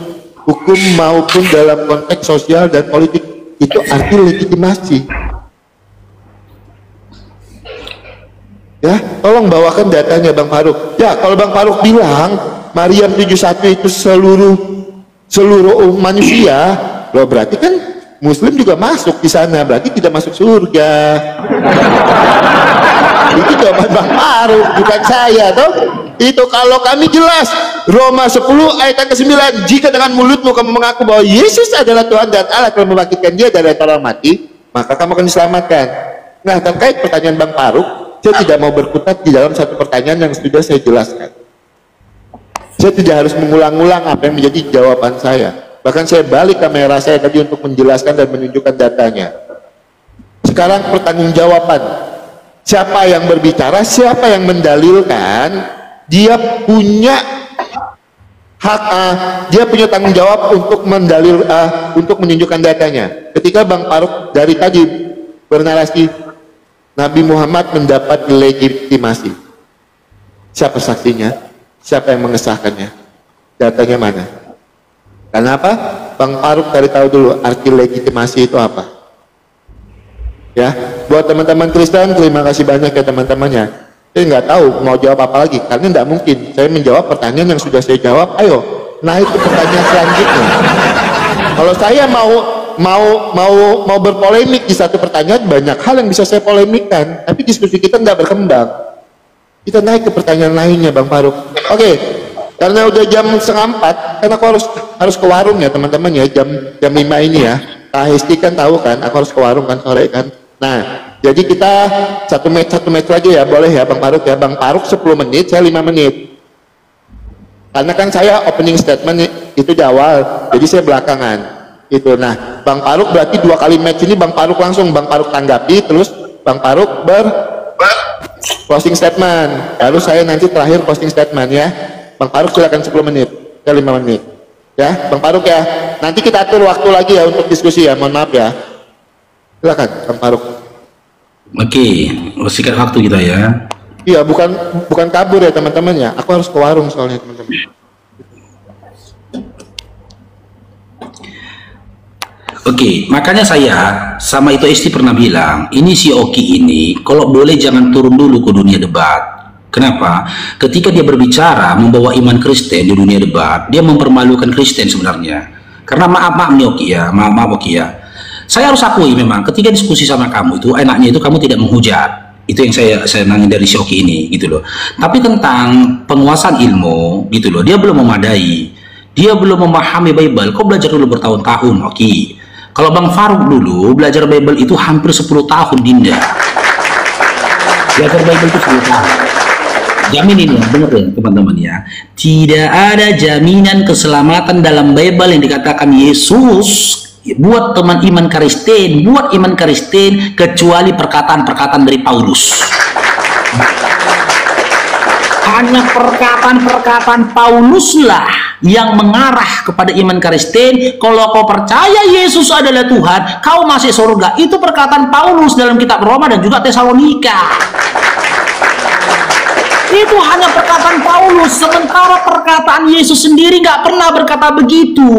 hukum maupun dalam konteks sosial dan politik. Itu arti legitimasi. Ya, tolong bawakan datanya Bang Faruk. Ya, kalau Bang Faruk bilang Maryam 71 itu seluruh manusia, loh berarti kan Muslim juga masuk di sana, berarti tidak masuk surga. Itu jawaban Bang Faruk, bukan saya toh. Itu kalau kami jelas Roma 10 ayat ke-9, jika dengan mulutmu kamu mengaku bahwa Yesus adalah Tuhan dan Allah telah membangkitkan dia dari antara mati, maka kamu akan diselamatkan. Nah, terkait pertanyaan Bang Faruk, saya tidak mau berkutat di dalam satu pertanyaan yang sudah saya jelaskan. Saya tidak harus mengulang-ulang apa yang menjadi jawaban saya. Bahkan saya balik kamera saya tadi untuk menjelaskan dan menunjukkan datanya. Sekarang pertanggungjawaban. Siapa yang berbicara, siapa yang mendalilkan, dia punya hak, dia punya tanggung jawab untuk untuk menunjukkan datanya. Ketika Bang Faruk dari tadi bernarasi Nabi Muhammad mendapat legitimasi, siapa saksinya? Siapa yang mengesahkannya? Datanya mana? Kenapa? Bang Faruk cari tahu dulu arti legitimasi itu apa. Ya, buat teman-teman Kristen, terima kasih banyak ya teman-temannya. Saya nggak tahu mau jawab apa lagi, karena nggak mungkin saya menjawab pertanyaan yang sudah saya jawab. Ayo, naik ke pertanyaan selanjutnya. Kalau saya mau berpolemik di satu pertanyaan, banyak hal yang bisa saya polemikkan, tapi diskusi kita nggak berkembang. Kita naik ke pertanyaan lainnya, Bang Faruk. Oke, karena udah jam 3:30, kan aku harus ke warung ya teman-teman ya, jam 5 ini ya. Kak Hesti kan tahu kan, aku harus ke warung kan sore kan. Nah, jadi kita satu match lagi ya, boleh ya Bang Faruk ya. Bang Faruk 10 menit, saya 5 menit. Karena kan saya opening statement itu di awal, jadi saya belakangan. Itu. Nah, Bang Faruk berarti 2 kali match ini Bang Faruk langsung, Bang Faruk tanggapi, terus Bang Faruk closing statement. Lalu saya nanti terakhir closing statement ya. Bang Faruk silakan 10 menit, ya 5 menit. Ya, Bang Faruk ya. Nanti kita atur waktu lagi ya untuk diskusi ya. Mohon maaf ya. Silakan Bang Faruk. Oke, sikat waktu kita ya. Iya, bukan kabur ya teman-teman ya. Aku harus ke warung soalnya teman-teman. Oke, makanya saya sama itu Esti pernah bilang, ini si Oki ini kalau boleh jangan turun dulu ke dunia debat. Kenapa? Ketika dia berbicara membawa iman Kristen di dunia debat, dia mempermalukan Kristen sebenarnya. Karena maaf nih Oki ya, maaf Oki ya. Saya harus akui memang ketika diskusi sama kamu itu enaknya itu kamu tidak menghujat. Itu yang saya senangi dari si Oki ini gitu loh. Tapi tentang penguasaan ilmu gitu loh, dia belum memadai. Dia belum memahami Bible. Kau belajar dulu bertahun-tahun, Oki. Kalau Bang Faruk dulu belajar Bible itu hampir 10 tahun Dinda. Belajar Bible itu 10 tahun. Jaminin ya, bener ya teman-teman ya. Tidak ada jaminan keselamatan dalam Bible yang dikatakan Yesus buat teman iman Kristen, buat iman Kristen kecuali perkataan-perkataan dari Paulus. Hanya perkataan-perkataan Paulus lah yang mengarah kepada iman Kristen. Kalau kau percaya Yesus adalah Tuhan, kau masuk surga. Itu perkataan Paulus dalam kitab Roma dan juga Tesalonika. Itu hanya perkataan Paulus, sementara perkataan Yesus sendiri nggak pernah berkata begitu.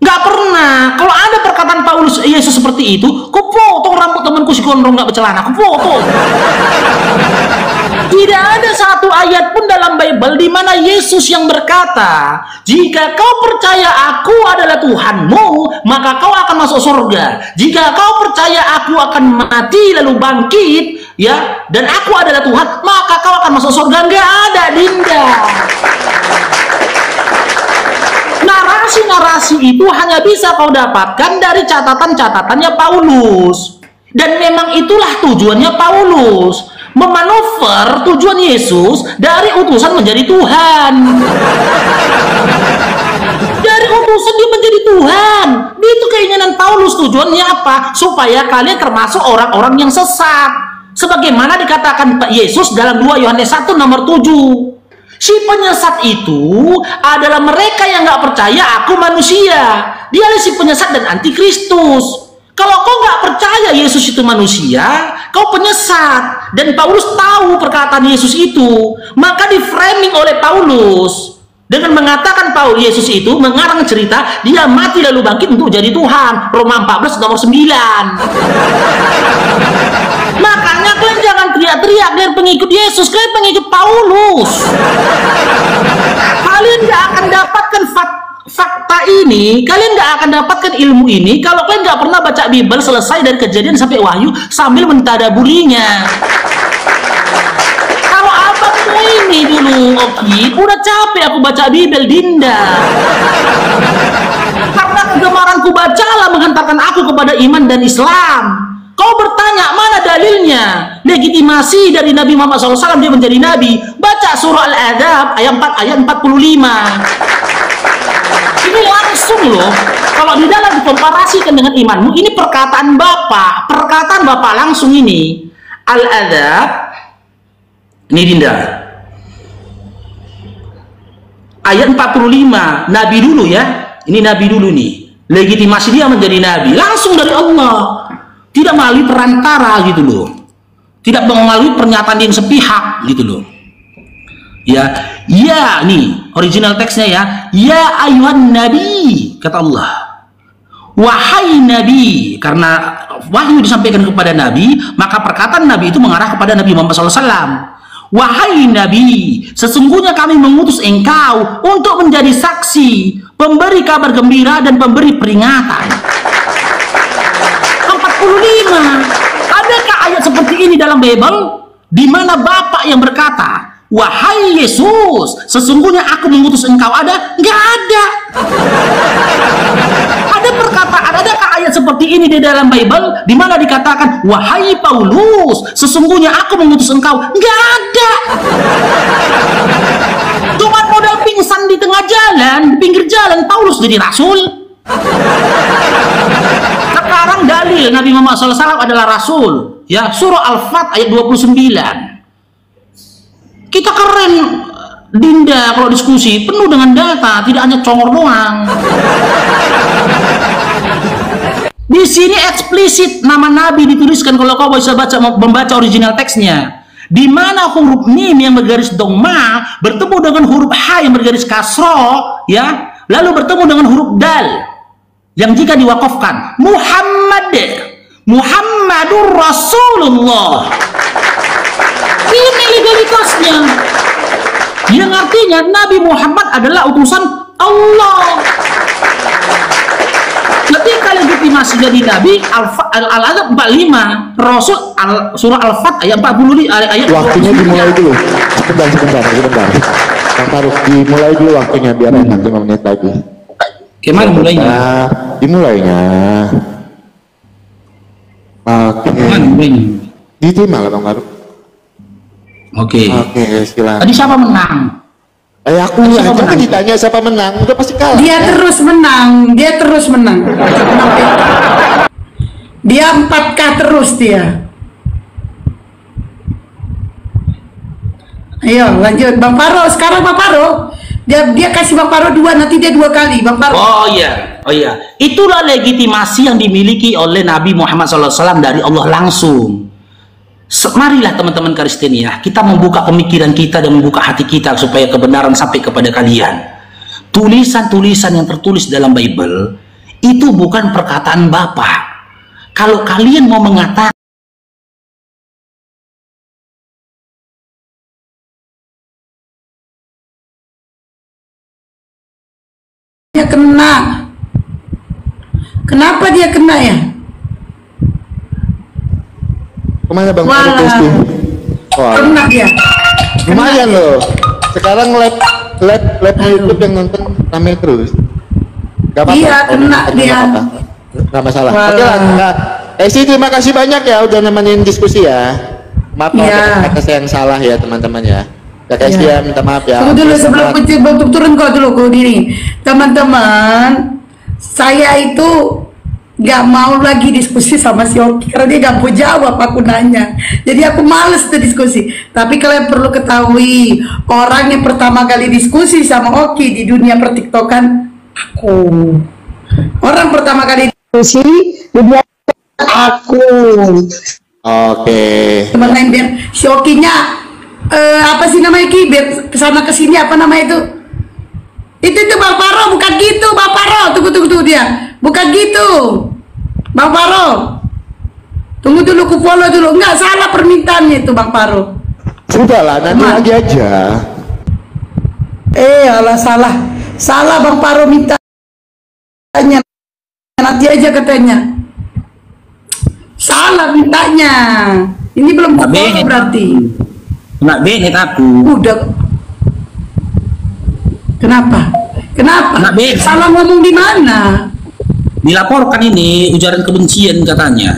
Nggak pernah. Kalau ada perkataan Paulus Yesus seperti itu, kau potong rambut temanku si gondrong nggak bercelana, kau potong. Tidak ada satu ayat pun dalam Bible di mana Yesus yang berkata, jika kau percaya aku adalah Tuhanmu, maka kau akan masuk surga. Jika kau percaya aku akan mati lalu bangkit, ya, dan aku adalah Tuhan, maka kau akan masuk surga. Nggak ada, Dinda. Narasi-narasi itu hanya bisa kau dapatkan dari catatan-catatannya Paulus. Dan memang itulah tujuannya Paulus, memanuver tujuan Yesus dari utusan menjadi Tuhan. Dari utusan dia menjadi Tuhan. Itu keinginan Paulus. Tujuannya apa? Supaya kalian termasuk orang-orang yang sesat. Sebagaimana dikatakan Pak Yesus dalam 2 Yohanes 1 nomor 7. Si penyesat itu adalah mereka yang nggak percaya aku manusia. Dialah si penyesat dan antikristus. Kalau kau nggak percaya Yesus itu manusia, kau penyesat. Dan Paulus tahu perkataan Yesus itu, maka di framing oleh Paulus dengan mengatakan Yesus itu mengarang cerita dia mati lalu bangkit untuk jadi Tuhan. Roma 14 nomor 9. Makanya kalian jangan teriak-teriak, kalian pengikut Yesus, kalian pengikut Paulus. Kalian gak akan dapatkan fakta ini, kalian gak akan dapatkan ilmu ini kalau kalian gak pernah baca Bible selesai dari Kejadian sampai Wahyu sambil mentadabulinya. Kalau abang ini dulu, Oki, udah capek aku baca Bible, Dinda. Karena kegemaranku bacalah menghantarkan aku kepada iman dan Islam. Kau bertanya, mana dalilnya? Legitimasi dari Nabi Muhammad SAW dia menjadi Nabi. Baca surah Al-Adab ayat 45. Ini langsung loh. Kalau di dalam dikomparasikan dengan imanmu, ini perkataan Bapak langsung ini. Al-Adab, ini Dinda. Ayat 45, Nabi dulu ya. Ini Nabi dulu nih. Legitimasi dia menjadi Nabi. Langsung dari Allah. Tidak melalui perantara gitu loh. Tidak melalui pernyataan yang sepihak gitu loh. Ya, nih original teksnya ya. Ya ayuhan nabi, kata Allah. Wahai nabi, karena wahyu disampaikan kepada nabi, maka perkataan nabi itu mengarah kepada Nabi Muhammad SAW. Wahai nabi, sesungguhnya kami mengutus engkau untuk menjadi saksi, pemberi kabar gembira dan pemberi peringatan. 45. Adakah ayat seperti ini dalam Bible? Di mana Bapak yang berkata, wahai Yesus, sesungguhnya aku mengutus engkau, ada? Nggak ada. Ada perkataan, adakah ayat seperti ini di dalam Bible? Di mana dikatakan, wahai Paulus, sesungguhnya aku mengutus engkau? Nggak ada. Cuma modal pingsan di tengah jalan, di pinggir jalan, Paulus jadi rasul. Sekarang dalil Nabi Muhammad SAW adalah Rasul, ya, surah Al-Fat ayat 29. Kita keren, Dinda, kalau diskusi penuh dengan data, tidak hanya congor doang. Di sini eksplisit nama Nabi dituliskan kalau kau bisa membaca original teksnya. Di mana huruf mim yang bergaris dhamma bertemu dengan huruf ha yang bergaris kasro, ya, lalu bertemu dengan huruf dal. Yang jika diwakafkan Muhammadur Rasulullah, ini legalitasnya, yang artinya Nabi Muhammad adalah utusan Allah. Ketika legitimasi jadi Nabi, Al-Adab 45, Rasul surah Al-Fat ayat 40 ayat. Waktunya dimulai dulu. Sebentar. Bang Faruk, dimulai dulu waktunya biar enak 5 menit lagi. Gimana mulainya? Dimulainya. Oke. Diterima lah Bang Faruk. Oke, silakan. Tadi siapa menang? Aku aja ditanya siapa menang, udah pasti kalah. Dia terus menang. Dia 4K terus dia. Ayo lanjut Bang Faro. Sekarang Bang Faro. Dia kasih Bang Faro 2, nanti dia 2 kali Bang Faro. Oh iya. Itulah legitimasi yang dimiliki oleh Nabi Muhammad SAW dari Allah langsung. Marilah teman-teman Kristen ya, kita membuka pemikiran kita dan membuka hati kita supaya kebenaran sampai kepada kalian. Tulisan-tulisan yang tertulis dalam Bible itu bukan perkataan Bapak. Kalau kalian mau mengatakan dia kena. Kenapa dia kena ya? Kemana Bang Faruk Kristi? Kena dia. Lumayan loh. Sekarang live YouTube yang nonton rame terus. Gak apa-apa. Iya, kena dia. Gak masalah. Oke lah. Esi, terima kasih banyak ya udah nemenin diskusi ya. Maaf kalau kata saya yang salah ya teman-teman ya. Kak Esi ya, minta maaf ya. Tunggu dulu sebelum turun kau dulu diri. Teman-teman, saya itu gak mau lagi diskusi sama si Oki karena dia gak mau jawab aku nanya. Jadi aku males tuh diskusi. Tapi kalian perlu ketahui, orang yang pertama kali diskusi sama Oki di dunia pertiktokan aku. Orang pertama kali diskusi di dunia aku. Oke. Teman lain biar si Okinya apa sih namanya Ki? Biar kesana kesini apa nama itu? Itu Bang Paro, bukan gitu Bang Paro. Tunggu dia. Bukan gitu. Bang Paro. Tunggu dulu, ku follow dulu. Enggak salah permintaannya itu Bang Paro. Sudahlah, nanti lagi aja. Alah salah Bang Paro mintanya. Nanti aja katanya. Salah mintanya. Ini belum ku follow berarti. Kena benet aku. Udah. Kenapa? Kena benet. Salah ngomong di mana? Dilaporkan ini ujaran kebencian katanya.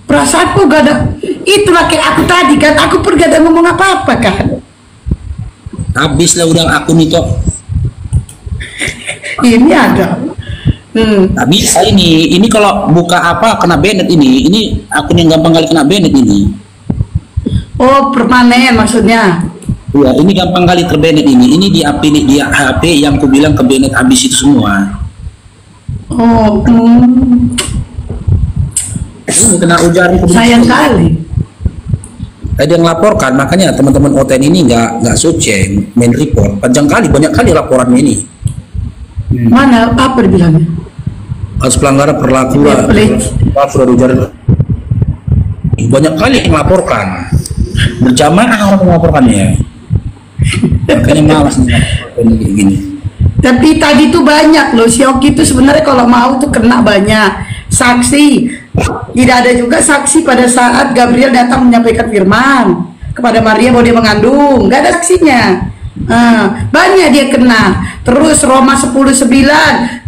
Perasaanku gak ada. Itulah kayak aku tadi kan. Aku pun gak ada ngomong apa-apa kan. Habislah udang aku nih kok. Ini ada. Nah, bisa ini kalau buka apa kena banned ini akun yang gampang kali kena banned ini. Oh, permanen maksudnya. Iya, ini gampang kali terbanned ini. Ini di HP yang ku bilang ke banned habis itu semua. Oh, Ini kena ujaran kebencian. sayang kali. Ada yang laporkan, makanya teman-teman OTN ini nggak suci main report. Panjang kali, banyak kali laporannya ini. Mana apa dibilangnya? Harus pelanggaran perlakuan. Ujaran. Banyak kali yang melaporkan. Berjamaah orang melaporkannya. Makanya malas nih kayak gini. Tapi tadi tuh banyak loh, si Oki itu sebenarnya kalau mau tuh kena banyak saksi. Tidak ada juga saksi pada saat Gabriel datang menyampaikan firman kepada Maria bahwa dia mengandung, nggak ada saksinya. Banyak dia kena. Terus Roma 10:9,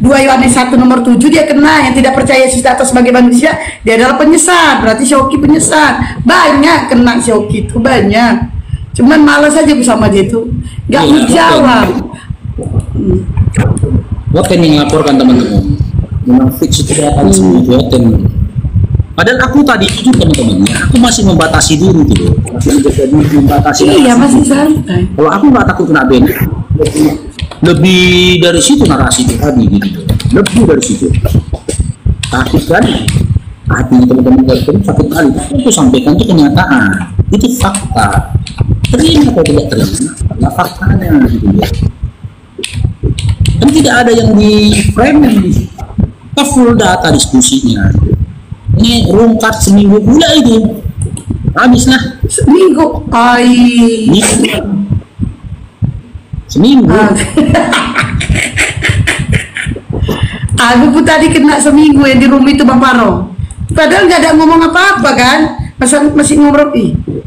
2 Yohanes 1 nomor 7 dia kena. Yang tidak percaya Yesus datang sebagai manusia, dia adalah penyesat. Berarti si Oki penyesat. Banyak kena si Oki itu, banyak. Cuman malas aja bersama dia itu, nggak menjawab. Woten yang laporkan teman-teman. Memang fix itu datang semua Woten. Padahal aku tadi itu teman-temannya, aku masih membatasi dulu gitu. Membatasi. Iya, masih santai. Kalau aku nggak takut kena banned, lebih dari situ narasi itu tadi gitu. Lebih dari situ. Sakit kali. Hati teman-teman itu sakit kali. Itu sampaikan itu kenyataan. Itu fakta. Terima atau tidak terima? Nah, faktanya gitu ya. Kan tidak ada yang di frame kita full data diskusinya. Ini rungkat seminggu pula itu habislah seminggu. Seminggu. Aku pun tadi kena seminggu yang di rumah itu Bang Paro. Padahal nggak ada ngomong apa-apa kan, masih ngobrol.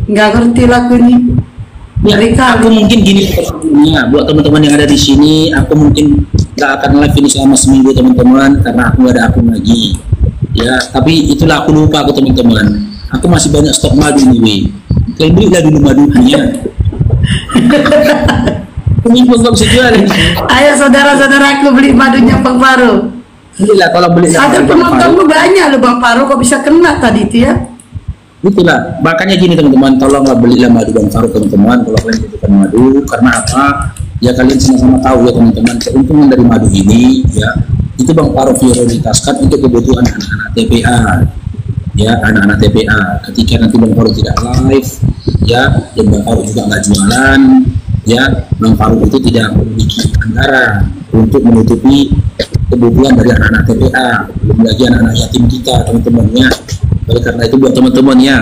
Nggak ngerti lagu ini. Ya, aku mungkin gini ya, buat teman-teman yang ada di sini, aku mungkin nggak akan live ini selama seminggu teman-teman karena aku nggak ada akun lagi. Ya, tapi itulah aku lupa aku teman-teman. Aku masih banyak stok madu nih, kalian belilah dulu madunya. Seminggu nggak bisa jual ini. Ayo saudara-saudaraku beli madunya Bang Paro. Belilah kalau beli. Ada penontonmu banyak loh Bang Paro, kok bisa kena tadi itu ya? Itulah, makanya gini teman-teman, tolonglah belilah madu Bang Farouk teman-teman. Kalau kalian butuhkan madu, karena apa? Ya kalian sama-sama tahu ya teman-teman, keuntungan dari madu ini ya itu Bang Farouk prioritaskan untuk kebutuhan anak-anak TPA. Ya, anak-anak TPA. Ketika nanti Bang Farouk tidak live, ya, dan Bang Farouk juga nggak jualan, ya, Bang Farouk itu tidak memiliki anggaran untuk menutupi kebutuhan dari anak-anak TPA, belum lagi anak-anak yatim kita teman-temannya. Oleh karena itu buat teman-temannya,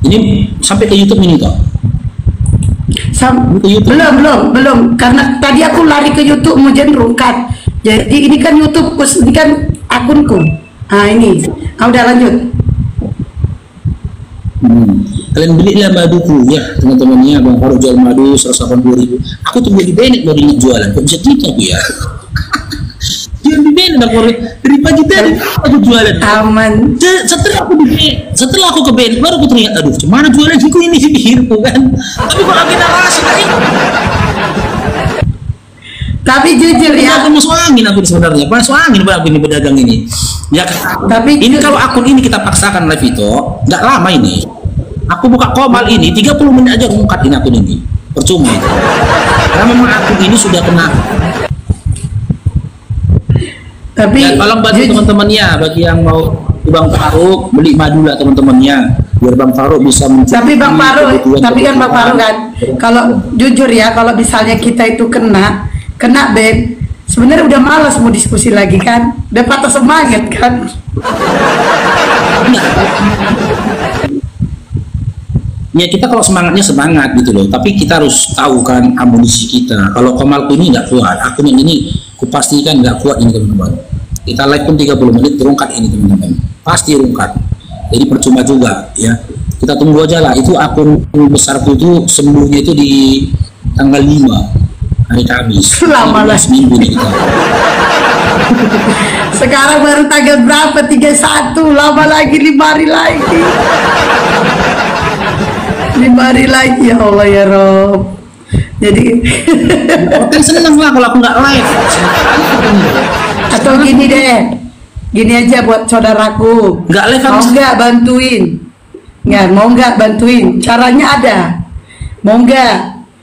ini sampai ke YouTube ini toh? Belum, karena tadi aku lari ke YouTube mau jadi rungkat. Jadi ini kan YouTube, ini kan akunku. Ini, udah lanjut. Kalian belilah maduku ya teman-temannya. Bang Farouk jual madu 180.000. Aku tunggu di banned baru ingat jualan. Kok bisa gitu aku ya? Jual di banned Bang Farouk dari pagi tadi aku jualan. Aman. Setelah aku ke banned baru aku teringat, aduh cemana jualan aku ini sih pikirku kan. Tapi kok lagi narasi tadi. Tapi jujur ya, aku masuk angin aku sebenarnya. Masuk angin aku ini berdagang ini. Ya, tapi ini kalau akun ini kita paksakan live itu nggak lama ini. Aku buka komal ini 30 menit aja ngungkat ini akun ini. Percuma itu. Karena memang akun ini sudah kena. Tapi ya, tolong bantu teman-teman ya bagi yang mau Bang Faruk beli madu lah teman-temannya, biar Bang Faruk bisa mencari. Tapi Bang Faruk, tapi kan Bang Faruk kan, kalau jujur ya, kalau misalnya kita itu kena beb, sebenarnya udah malas mau diskusi lagi kan, udah patah semangat kan. Ya kita kalau semangatnya semangat gitu loh, tapi kita harus tahu kan amunisi kita. Kalau Komalku ini nggak kuat, aku yang ini kupastikan nggak kuat ini teman-teman. Kita live pun 30 menit terungkat ini teman-teman, pasti rungkat. Jadi percuma juga ya. Kita tunggu aja lah. Itu akun besarku itu sembuhnya itu di tanggal 5 hari Kamis. Lama lah. Seminggu nih kita. Sekarang baru tanggal berapa? 31, lama lagi, 5 hari lagi. 5 hari lagi, ya Allah ya Rob. Jadi seneng lah kalau aku nggak live. Atau gini deh, gini aja buat saudaraku, nggak live mau nggak bantuin? Nggak mau nggak bantuin? Caranya ada. Mau nggak?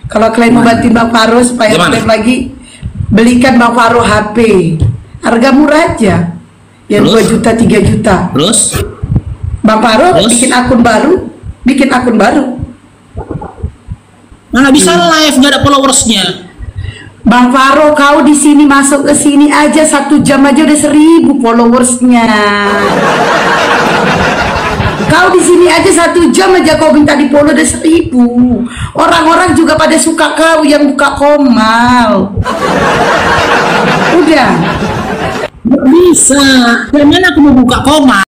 Kalau kalian mau bantuin Bang Faruk supaya live lagi, belikan Bang Faruk HP, harga murah aja, yang 2 juta 3 juta. Terus Bang Faruk bikin akun baru. Mana bisa live, nggak ada followersnya. Bang Faruk, kau di sini masuk ke sini aja 1 jam aja udah 1000 followersnya. Kau di sini aja 1 jam aja kau minta di follow udah 1000. Orang-orang juga pada suka kau yang buka Komal. Udah. Nggak bisa. Gimana aku mau buka Komal?